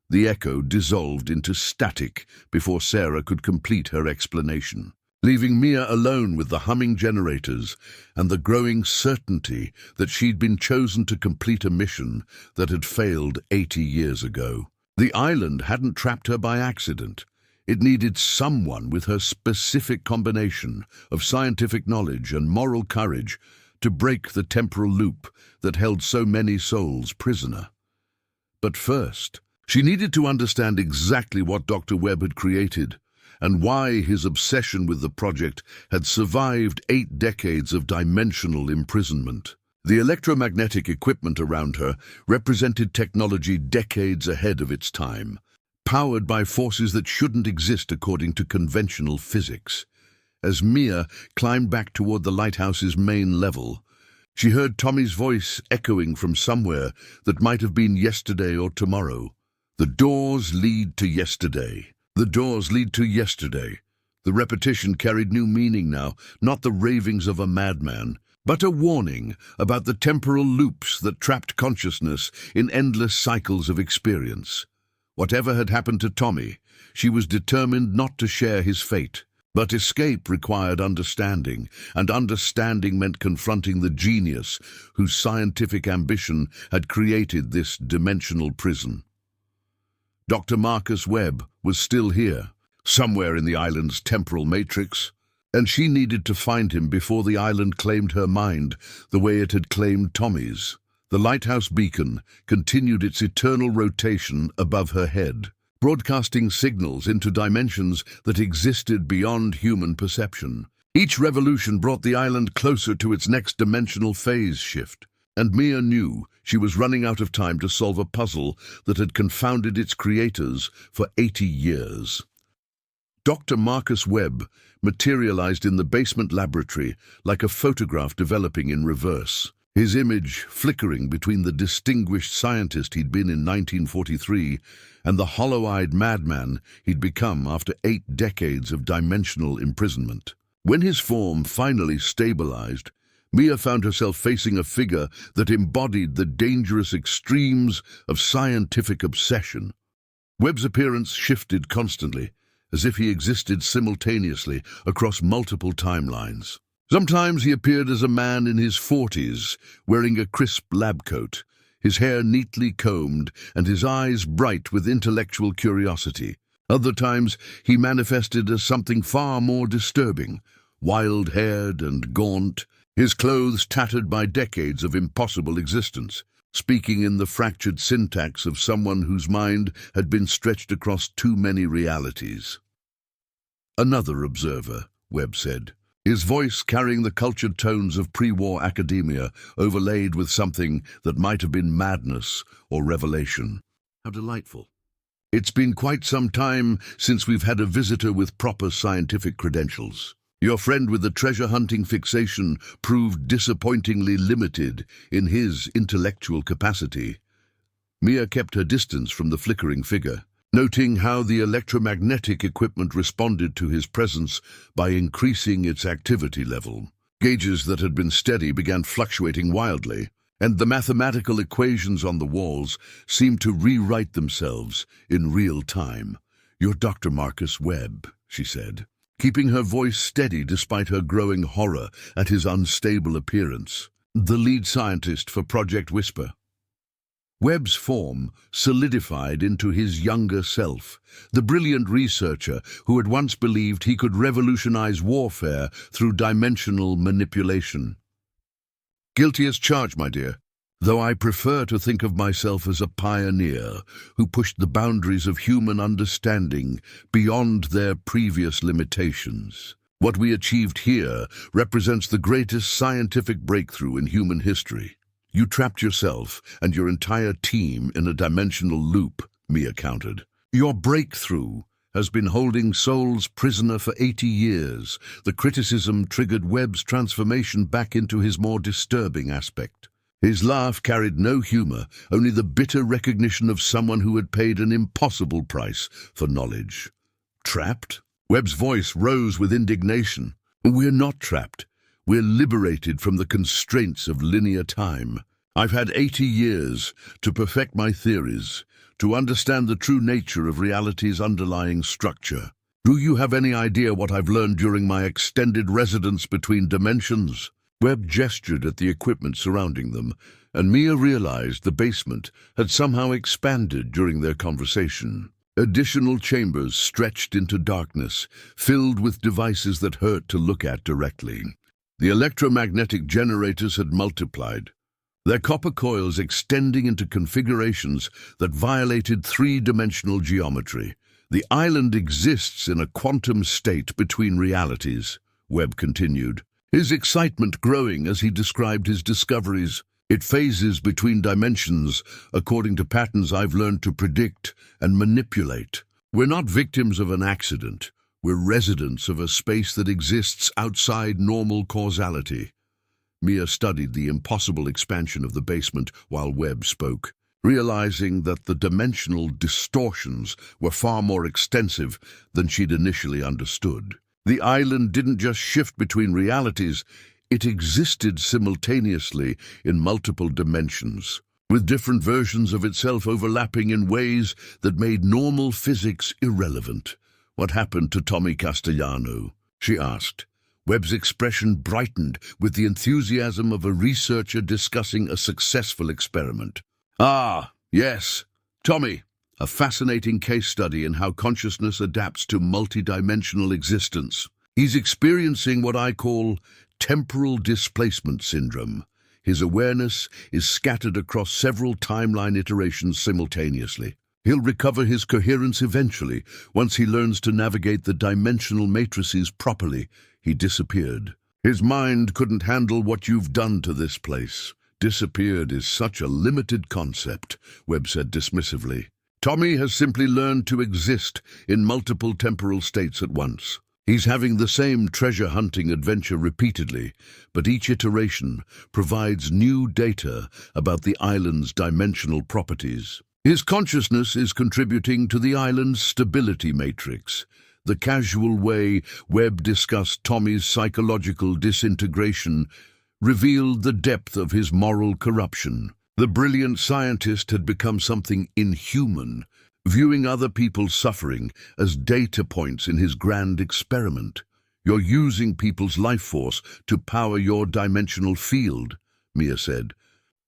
The echo dissolved into static before Sarah could complete her explanation, leaving Mia alone with the humming generators and the growing certainty that she'd been chosen to complete a mission that had failed 80 years ago. The island hadn't trapped her by accident. It needed someone with her specific combination of scientific knowledge and moral courage to break the temporal loop that held so many souls prisoner. But first, she needed to understand exactly what Dr. Webb had created and why his obsession with the project had survived 8 decades of dimensional imprisonment. The electromagnetic equipment around her represented technology decades ahead of its time, powered by forces that shouldn't exist according to conventional physics. As Mia climbed back toward the lighthouse's main level, she heard Tommy's voice echoing from somewhere that might have been yesterday or tomorrow. "The doors lead to yesterday. The doors lead to yesterday." The repetition carried new meaning now, not the ravings of a madman, but a warning about the temporal loops that trapped consciousness in endless cycles of experience. Whatever had happened to Tommy, she was determined not to share his fate. But escape required understanding, and understanding meant confronting the genius whose scientific ambition had created this dimensional prison. Dr. Marcus Webb was still here, somewhere in the island's temporal matrix, and she needed to find him before the island claimed her mind the way it had claimed Tommy's. The lighthouse beacon continued its eternal rotation above her head, broadcasting signals into dimensions that existed beyond human perception. Each revolution brought the island closer to its next dimensional phase shift, and Mia knew she was running out of time to solve a puzzle that had confounded its creators for 80 years. Dr. Marcus Webb materialized in the basement laboratory like a photograph developing in reverse, his image flickering between the distinguished scientist he'd been in 1943 and the hollow-eyed madman he'd become after 8 decades of dimensional imprisonment. When his form finally stabilized, Mia found herself facing a figure that embodied the dangerous extremes of scientific obsession. Webb's appearance shifted constantly, as if he existed simultaneously across multiple timelines. Sometimes he appeared as a man in his 40s, wearing a crisp lab coat, his hair neatly combed and his eyes bright with intellectual curiosity. Other times he manifested as something far more disturbing, wild-haired and gaunt, his clothes tattered by decades of impossible existence, speaking in the fractured syntax of someone whose mind had been stretched across too many realities. "Another observer," Webb said, his voice carrying the cultured tones of pre-war academia overlaid with something that might have been madness or revelation. "How delightful. It's been quite some time since we've had a visitor with proper scientific credentials." Your friend with the treasure-hunting fixation proved disappointingly limited in his intellectual capacity. Mia kept her distance from the flickering figure, noting how the electromagnetic equipment responded to his presence by increasing its activity level. Gauges that had been steady began fluctuating wildly, and the mathematical equations on the walls seemed to rewrite themselves in real time. "You're Dr. Marcus Webb," she said, keeping her voice steady despite her growing horror at his unstable appearance. "The lead scientist for Project Whisper." Webb's form solidified into his younger self, the brilliant researcher who had once believed he could revolutionize warfare through dimensional manipulation. "Guilty as charged, my dear, though I prefer to think of myself as a pioneer who pushed the boundaries of human understanding beyond their previous limitations. What we achieved here represents the greatest scientific breakthrough in human history. You trapped yourself and your entire team in a dimensional loop," Mia countered. "Your breakthrough has been holding souls prisoner for 80 years. The criticism triggered Webb's transformation back into his more disturbing aspect. His laugh carried no humor, only the bitter recognition of someone who had paid an impossible price for knowledge. "Trapped?" Webb's voice rose with indignation. "We're not trapped. We're liberated from the constraints of linear time. I've had 80 years to perfect my theories, to understand the true nature of reality's underlying structure. Do you have any idea what I've learned during my extended residence between dimensions?" Webb gestured at the equipment surrounding them, and Mia realized the basement had somehow expanded during their conversation. Additional chambers stretched into darkness, filled with devices that hurt to look at directly. The electromagnetic generators had multiplied, their copper coils extending into configurations that violated three-dimensional geometry. "The island exists in a quantum state between realities," Webb continued, his excitement growing as he described his discoveries. "It phases between dimensions according to patterns I've learned to predict and manipulate. We're not victims of an accident. We're residents of a space that exists outside normal causality." Mia studied the impossible expansion of the basement while Webb spoke, realizing that the dimensional distortions were far more extensive than she'd initially understood. The island didn't just shift between realities, it existed simultaneously in multiple dimensions, with different versions of itself overlapping in ways that made normal physics irrelevant. "What happened to Tommy Castellano?" she asked. Webb's expression brightened with the enthusiasm of a researcher discussing a successful experiment. "Ah, yes, Tommy. A fascinating case study in how consciousness adapts to multidimensional existence. He's experiencing what I call temporal displacement syndrome. His awareness is scattered across several timeline iterations simultaneously. He'll recover his coherence eventually, once he learns to navigate the dimensional matrices properly." He disappeared. "His mind couldn't handle what you've done to this place." "Disappeared is such a limited concept," Webb said dismissively. "Tommy has simply learned to exist in multiple temporal states at once. He's having the same treasure-hunting adventure repeatedly, but each iteration provides new data about the island's dimensional properties. His consciousness is contributing to the island's stability matrix." The casual way Webb discussed Tommy's psychological disintegration revealed the depth of his moral corruption. The brilliant scientist had become something inhuman, viewing other people's suffering as data points in his grand experiment. "You're using people's life force to power your dimensional field," Mia said,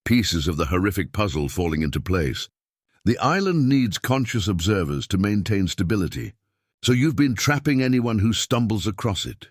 pieces of the horrific puzzle falling into place. "The island needs conscious observers to maintain stability. So you've been trapping anyone who stumbles across it."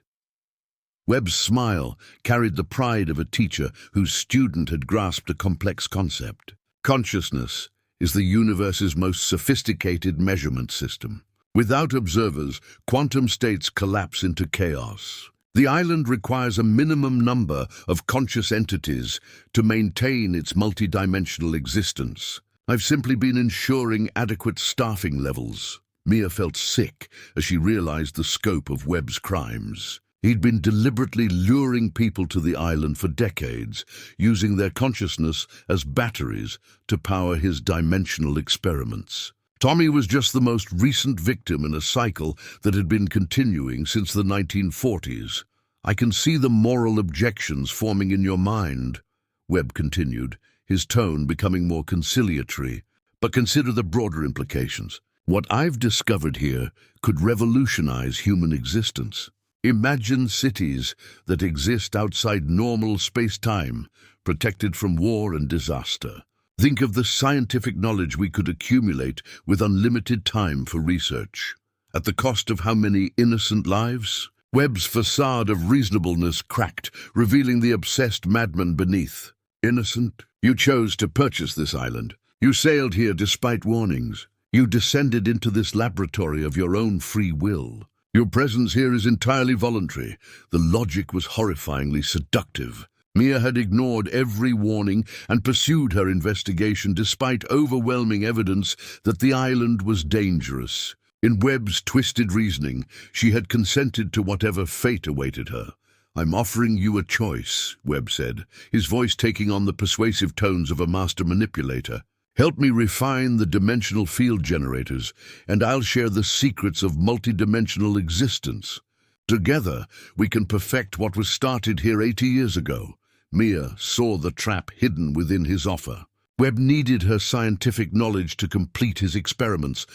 Webb's smile carried the pride of a teacher whose student had grasped a complex concept. "Consciousness is the universe's most sophisticated measurement system. Without observers, quantum states collapse into chaos. The island requires a minimum number of conscious entities to maintain its multidimensional existence. I've simply been ensuring adequate staffing levels." Mia felt sick as she realized the scope of Webb's crimes. He'd been deliberately luring people to the island for decades, using their consciousness as batteries to power his dimensional experiments. Tommy was just the most recent victim in a cycle that had been continuing since the 1940s. I can see the moral objections forming in your mind, Webb continued, his tone becoming more conciliatory. But consider the broader implications. What I've discovered here could revolutionize human existence. Imagine cities that exist outside normal space-time, protected from war and disaster. Think of the scientific knowledge we could accumulate with unlimited time for research. At the cost of how many innocent lives? Webb's facade of reasonableness cracked, revealing the obsessed madman beneath. Innocent? You chose to purchase this island. You sailed here despite warnings. You descended into this laboratory of your own free will. Your presence here is entirely voluntary. The logic was horrifyingly seductive. Mia had ignored every warning and pursued her investigation despite overwhelming evidence that the island was dangerous. In Webb's twisted reasoning, she had consented to whatever fate awaited her. "I'm offering you a choice," Webb said, his voice taking on the persuasive tones of a master manipulator. "Help me refine the dimensional field generators, and I'll share the secrets of multidimensional existence. Together, we can perfect what was started here 80 years ago." Mia saw the trap hidden within his offer. Webb needed her scientific knowledge to complete his experiments,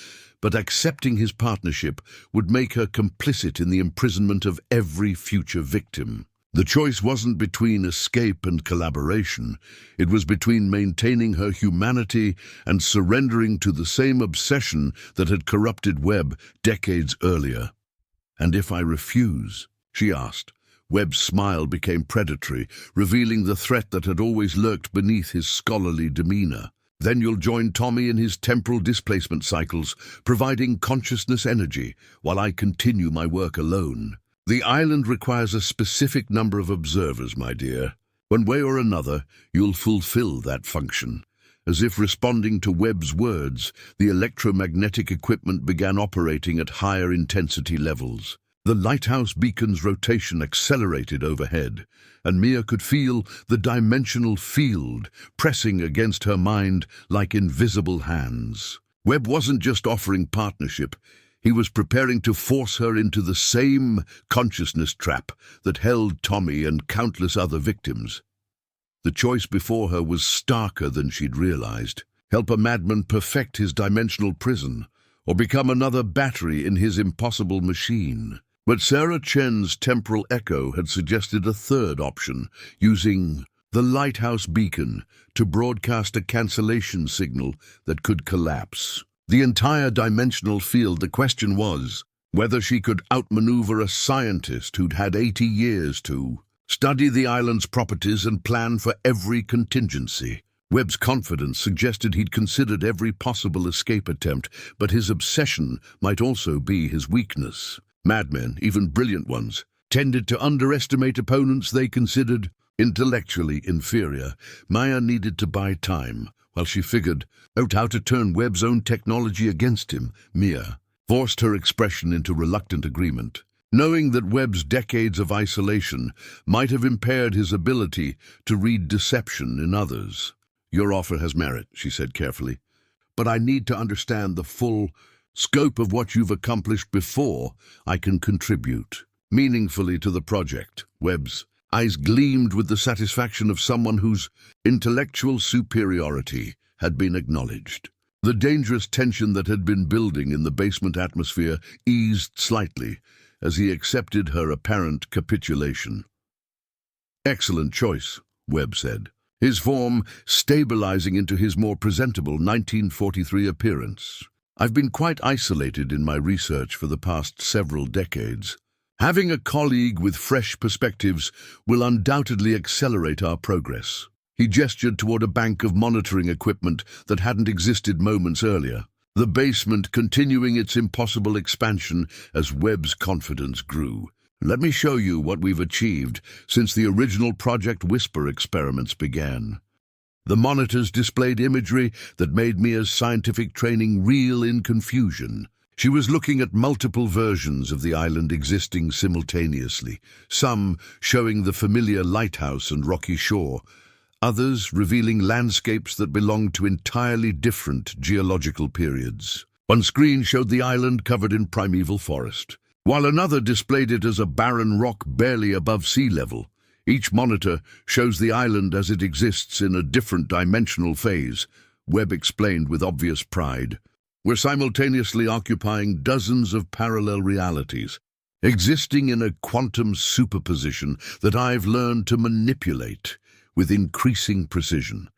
but accepting his partnership would make her complicit in the imprisonment of every future victim. The choice wasn't between escape and collaboration. It was between maintaining her humanity and surrendering to the same obsession that had corrupted Webb decades earlier. "And if I refuse?" she asked. Webb's smile became predatory, revealing the threat that had always lurked beneath his scholarly demeanor. "Then you'll join Tommy in his temporal displacement cycles, providing consciousness energy, while I continue my work alone. The island requires a specific number of observers, my dear. One way or another, you'll fulfill that function." As if responding to Webb's words, the electromagnetic equipment began operating at higher intensity levels. The lighthouse beacon's rotation accelerated overhead, and Mia could feel the dimensional field pressing against her mind like invisible hands. Webb wasn't just offering partnership. He was preparing to force her into the same consciousness trap that held Tommy and countless other victims. The choice before her was starker than she'd realized. Help a madman perfect his dimensional prison, or become another battery in his impossible machine. But Sarah Chen's temporal echo had suggested a third option, using the lighthouse beacon to broadcast a cancellation signal that could collapse the entire dimensional field. The question was whether she could outmaneuver a scientist who'd had 80 years to study the island's properties and plan for every contingency. Webb's confidence suggested he'd considered every possible escape attempt, but his obsession might also be his weakness. Madmen, even brilliant ones, tended to underestimate opponents they considered intellectually inferior. Maya needed to buy time, while she figured out how to turn Webb's own technology against him. Mia forced her expression into reluctant agreement, knowing that Webb's decades of isolation might have impaired his ability to read deception in others. "Your offer has merit," she said carefully, "but I need to understand the full scope of what you've accomplished before I can contribute meaningfully to the project." Webb's eyes gleamed with the satisfaction of someone whose intellectual superiority had been acknowledged. The dangerous tension that had been building in the basement atmosphere eased slightly as he accepted her apparent capitulation. "Excellent choice," Webb said, his form stabilizing into his more presentable 1943 appearance. "I've been quite isolated in my research for the past several decades. Having a colleague with fresh perspectives will undoubtedly accelerate our progress." He gestured toward a bank of monitoring equipment that hadn't existed moments earlier, the basement continuing its impossible expansion as Webb's confidence grew. "Let me show you what we've achieved since the original Project Whisper experiments began." The monitors displayed imagery that made Mia's scientific training reel in confusion. She was looking at multiple versions of the island existing simultaneously, some showing the familiar lighthouse and rocky shore, others revealing landscapes that belonged to entirely different geological periods. One screen showed the island covered in primeval forest, while another displayed it as a barren rock barely above sea level. Each monitor shows the island as it exists in a different dimensional phase, Webb explained with obvious pride. We're simultaneously occupying dozens of parallel realities, existing in a quantum superposition that I've learned to manipulate with increasing precision.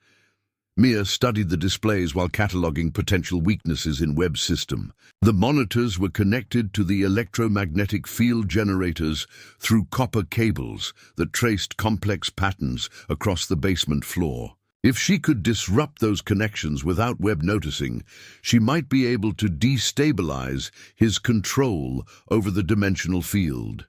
Mia studied the displays while cataloging potential weaknesses in Webb's system. The monitors were connected to the electromagnetic field generators through copper cables that traced complex patterns across the basement floor. If she could disrupt those connections without Webb noticing, she might be able to destabilize his control over the dimensional field.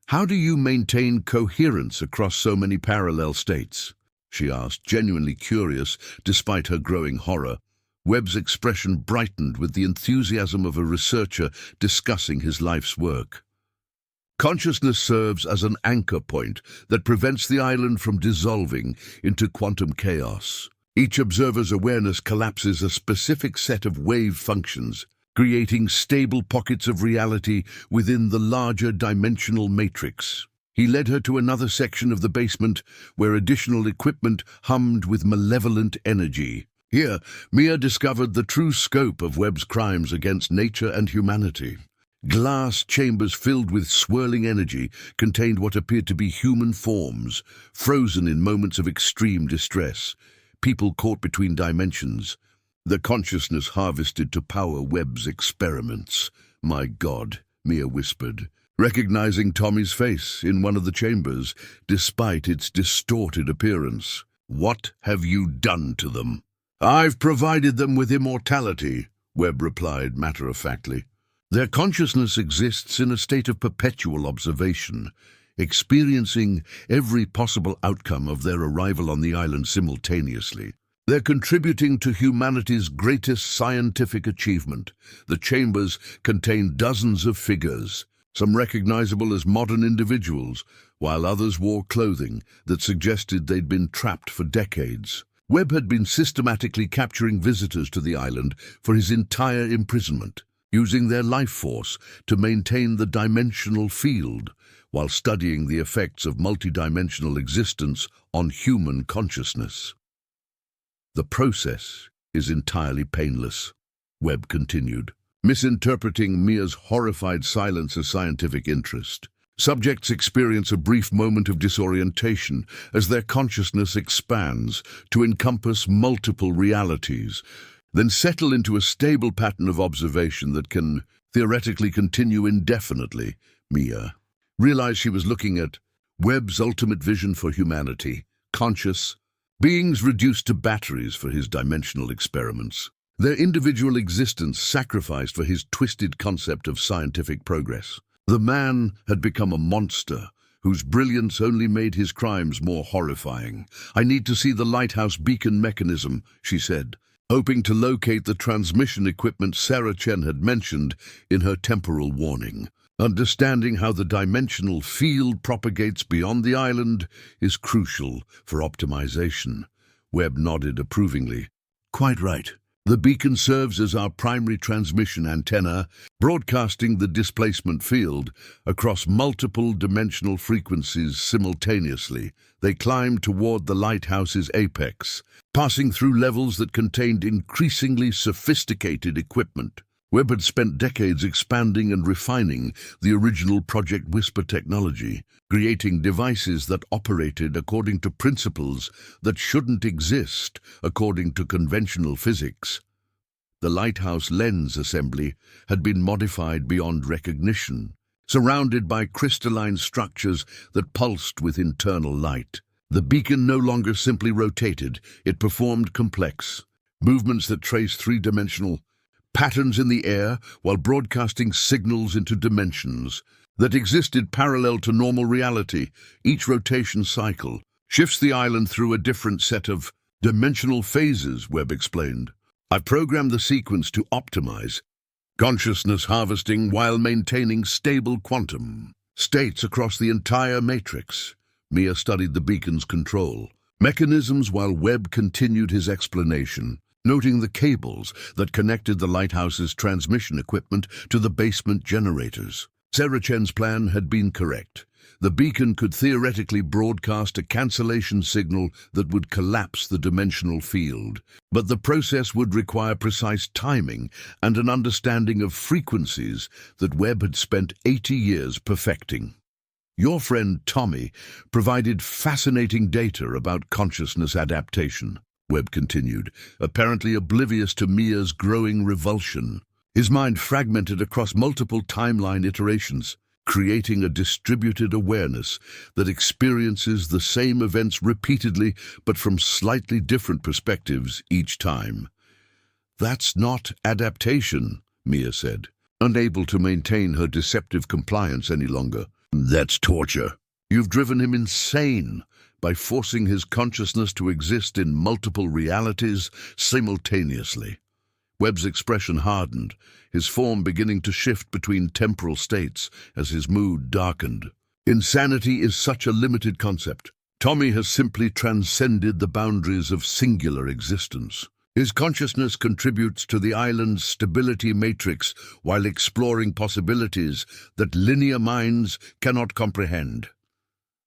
"How do you maintain coherence across so many parallel states?" she asked, genuinely curious despite her growing horror. Webb's expression brightened with the enthusiasm of a researcher discussing his life's work. Consciousness serves as an anchor point that prevents the island from dissolving into quantum chaos. Each observer's awareness collapses a specific set of wave functions, creating stable pockets of reality within the larger dimensional matrix. He led her to another section of the basement where additional equipment hummed with malevolent energy. Here, Mia discovered the true scope of Webb's crimes against nature and humanity. Glass chambers filled with swirling energy contained what appeared to be human forms, frozen in moments of extreme distress, people caught between dimensions. The consciousness harvested to power Webb's experiments. "My God," Mia whispered, recognizing Tommy's face in one of the chambers, despite its distorted appearance. "What have you done to them?" "I've provided them with immortality," Webb replied matter-of-factly. Their consciousness exists in a state of perpetual observation, experiencing every possible outcome of their arrival on the island simultaneously. They're contributing to humanity's greatest scientific achievement. The chambers contain dozens of figures, some recognizable as modern individuals, while others wore clothing that suggested they'd been trapped for decades. Webb had been systematically capturing visitors to the island for his entire imprisonment, using their life force to maintain the dimensional field while studying the effects of multidimensional existence on human consciousness. "The process is entirely painless," Webb continued, misinterpreting Mia's horrified silence as scientific interest. Subjects experience a brief moment of disorientation as their consciousness expands to encompass multiple realities, then settle into a stable pattern of observation that can theoretically continue indefinitely. Mia realized she was looking at Webb's ultimate vision for humanity, conscious beings reduced to batteries for his dimensional experiments, their individual existence sacrificed for his twisted concept of scientific progress. The man had become a monster whose brilliance only made his crimes more horrifying. "I need to see the lighthouse beacon mechanism," she said, hoping to locate the transmission equipment Sarah Chen had mentioned in her temporal warning. Understanding how the dimensional field propagates beyond the island is crucial for optimization. Webb nodded approvingly. "Quite right. The beacon serves as our primary transmission antenna, broadcasting the displacement field across multiple dimensional frequencies simultaneously. They climbed toward the lighthouse's apex, passing through levels that contained increasingly sophisticated equipment. Webb had spent decades expanding and refining the original Project Whisper technology, creating devices that operated according to principles that shouldn't exist according to conventional physics. The lighthouse lens assembly had been modified beyond recognition, surrounded by crystalline structures that pulsed with internal light. The beacon no longer simply rotated, it performed complex movements that traced three-dimensional patterns in the air while broadcasting signals into dimensions that existed parallel to normal reality. Each rotation cycle shifts the island through a different set of dimensional phases, Webb explained. "I've programmed the sequence to optimize consciousness harvesting while maintaining stable quantum states across the entire matrix. Mia studied the beacon's control mechanisms while Webb continued his explanation, noting the cables that connected the lighthouse's transmission equipment to the basement generators. Sarah Chen's plan had been correct. The beacon could theoretically broadcast a cancellation signal that would collapse the dimensional field, but the process would require precise timing and an understanding of frequencies that Webb had spent 80 years perfecting. Your friend Tommy provided fascinating data about consciousness adaptation, Webb continued, apparently oblivious to Mia's growing revulsion. His mind fragmented across multiple timeline iterations, creating a distributed awareness that experiences the same events repeatedly but from slightly different perspectives each time. That's not adaptation, Mia said, unable to maintain her deceptive compliance any longer. That's torture. You've driven him insane by forcing his consciousness to exist in multiple realities simultaneously. Webb's expression hardened, his form beginning to shift between temporal states as his mood darkened. Insanity is such a limited concept. Tommy has simply transcended the boundaries of singular existence. His consciousness contributes to the island's stability matrix while exploring possibilities that linear minds cannot comprehend.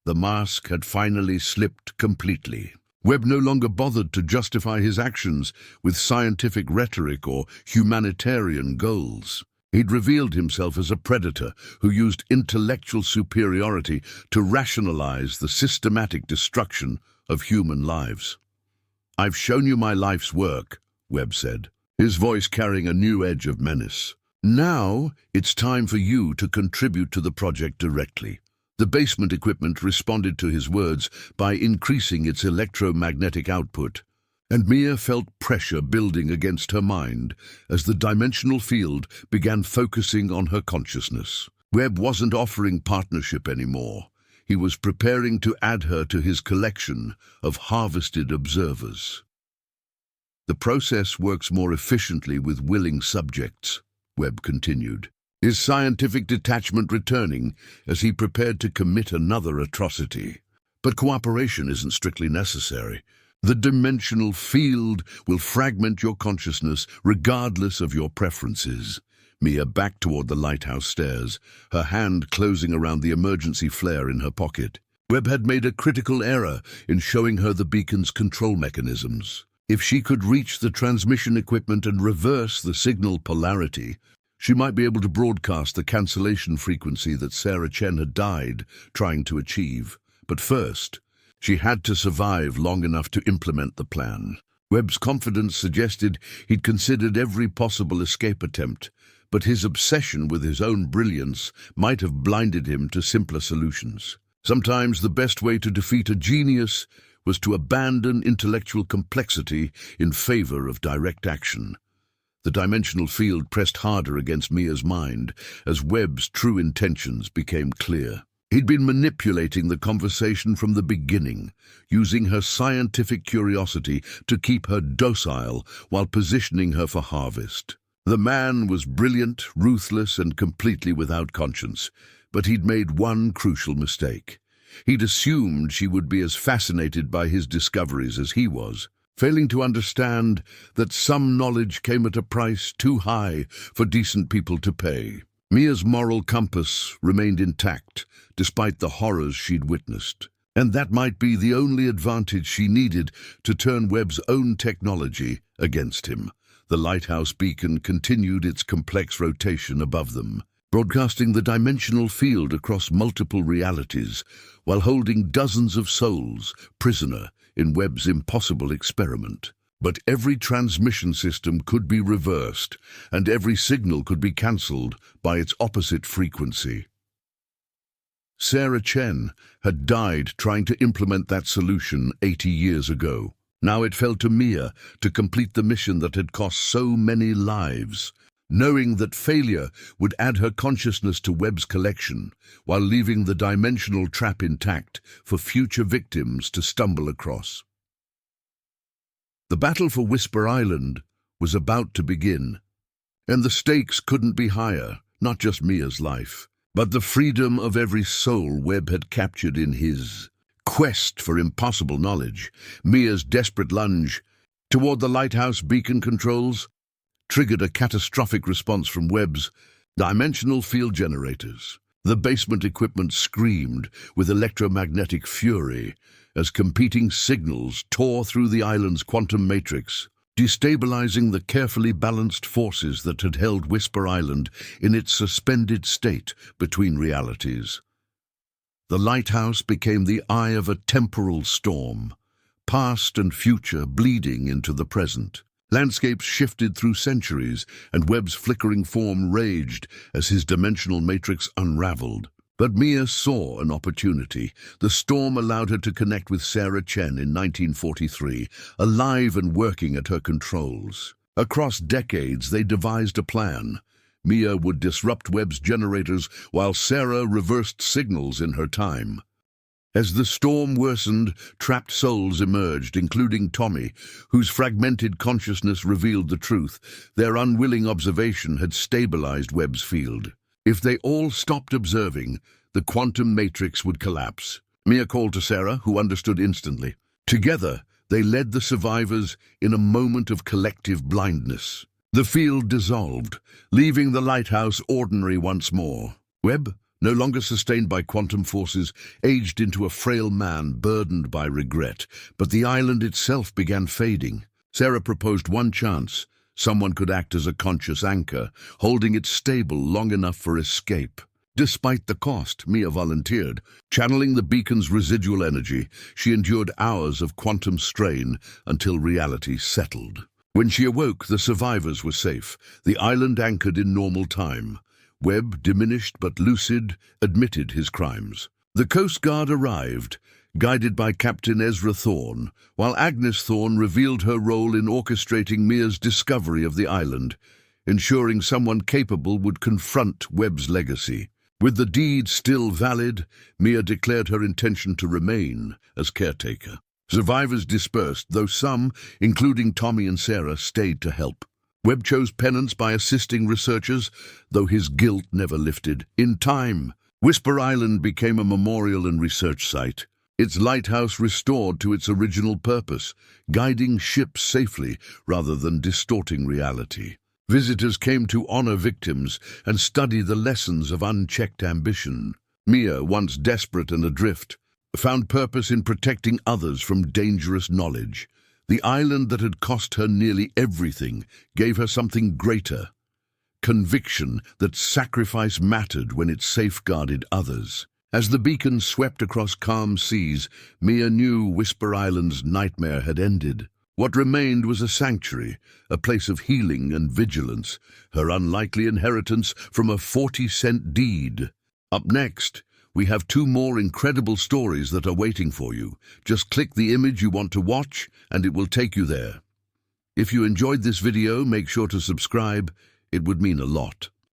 The mask had finally slipped completely. Webb no longer bothered to justify his actions with scientific rhetoric or humanitarian goals. He'd revealed himself as a predator who used intellectual superiority to rationalize the systematic destruction of human lives. "I've shown you my life's work," Webb said, his voice carrying a new edge of menace. "Now it's time for you to contribute to the project directly." The basement equipment responded to his words by increasing its electromagnetic output, and Mia felt pressure building against her mind as the dimensional field began focusing on her consciousness. Webb wasn't offering partnership anymore. He was preparing to add her to his collection of harvested observers. "The process works more efficiently with willing subjects," Webb continued, his scientific detachment returning as he prepared to commit another atrocity. "But cooperation isn't strictly necessary. The dimensional field will fragment your consciousness regardless of your preferences." Mia backed toward the lighthouse stairs, her hand closing around the emergency flare in her pocket. Webb had made a critical error in showing her the beacon's control mechanisms. If she could reach the transmission equipment and reverse the signal polarity, she might be able to broadcast the cancellation frequency that Sarah Chen had died trying to achieve. But first, she had to survive long enough to implement the plan. Webb's confidence suggested he'd considered every possible escape attempt, but his obsession with his own brilliance might have blinded him to simpler solutions. Sometimes the best way to defeat a genius was to abandon intellectual complexity in favor of direct action. The dimensional field pressed harder against Mia's mind as Webb's true intentions became clear. He'd been manipulating the conversation from the beginning, using her scientific curiosity to keep her docile while positioning her for harvest. The man was brilliant, ruthless, and completely without conscience, but he'd made one crucial mistake. He'd assumed she would be as fascinated by his discoveries as he was, failing to understand that some knowledge came at a price too high for decent people to pay. Mia's moral compass remained intact, despite the horrors she'd witnessed, and that might be the only advantage she needed to turn Webb's own technology against him. The lighthouse beacon continued its complex rotation above them, broadcasting the dimensional field across multiple realities, while holding dozens of souls prisoner in Webb's impossible experiment. But every transmission system could be reversed, and every signal could be cancelled by its opposite frequency. Sarah Chen had died trying to implement that solution 80 years ago. Now it fell to Mia to complete the mission that had cost so many lives, knowing that failure would add her consciousness to Webb's collection, while leaving the dimensional trap intact for future victims to stumble across. The battle for Whisper Island was about to begin. And the stakes couldn't be higher, not just Mia's life, but the freedom of every soul Webb had captured in his quest for impossible knowledge. Mia's desperate lunge toward the lighthouse beacon controls triggered a catastrophic response from Webb's dimensional field generators. The basement equipment screamed with electromagnetic fury as competing signals tore through the island's quantum matrix, destabilizing the carefully balanced forces that had held Whisper Island in its suspended state between realities. The lighthouse became the eye of a temporal storm, past and future bleeding into the present. Landscapes shifted through centuries, and Webb's flickering form raged as his dimensional matrix unraveled. But Mia saw an opportunity. The storm allowed her to connect with Sarah Chen in 1943, alive and working at her controls. Across decades, they devised a plan. Mia would disrupt Webb's generators while Sarah reversed signals in her time. As the storm worsened, trapped souls emerged, including Tommy, whose fragmented consciousness revealed the truth. Their unwilling observation had stabilized Webb's field. If they all stopped observing, the quantum matrix would collapse. Mia called to Sarah, who understood instantly. Together, they led the survivors in a moment of collective blindness. The field dissolved, leaving the lighthouse ordinary once more. Webb, no longer sustained by quantum forces, aged into a frail man burdened by regret, but the island itself began fading. Sarah proposed one chance. Someone could act as a conscious anchor, holding it stable long enough for escape. Despite the cost, Mia volunteered. Channeling the beacon's residual energy, she endured hours of quantum strain until reality settled. When she awoke, the survivors were safe, the island anchored in normal time. Webb, diminished but lucid, admitted his crimes. The Coast Guard arrived, guided by Captain Ezra Thorne, while Agnes Thorne revealed her role in orchestrating Mia's discovery of the island, ensuring someone capable would confront Webb's legacy. With the deed still valid, Mia declared her intention to remain as caretaker. Survivors dispersed, though some, including Tommy and Sarah, stayed to help. Webb chose penance by assisting researchers, though his guilt never lifted. In time, Whisper Island became a memorial and research site, its lighthouse restored to its original purpose, guiding ships safely rather than distorting reality. Visitors came to honor victims and study the lessons of unchecked ambition. Mia, once desperate and adrift, found purpose in protecting others from dangerous knowledge. The island that had cost her nearly everything gave her something greater: conviction that sacrifice mattered when it safeguarded others. As the beacon swept across calm seas, Mia knew Whisper Island's nightmare had ended. What remained was a sanctuary, a place of healing and vigilance, her unlikely inheritance from a 40-cent deed. Up next, we have 2 more incredible stories that are waiting for you. Just click the image you want to watch, and it will take you there. If you enjoyed this video, make sure to subscribe. It would mean a lot.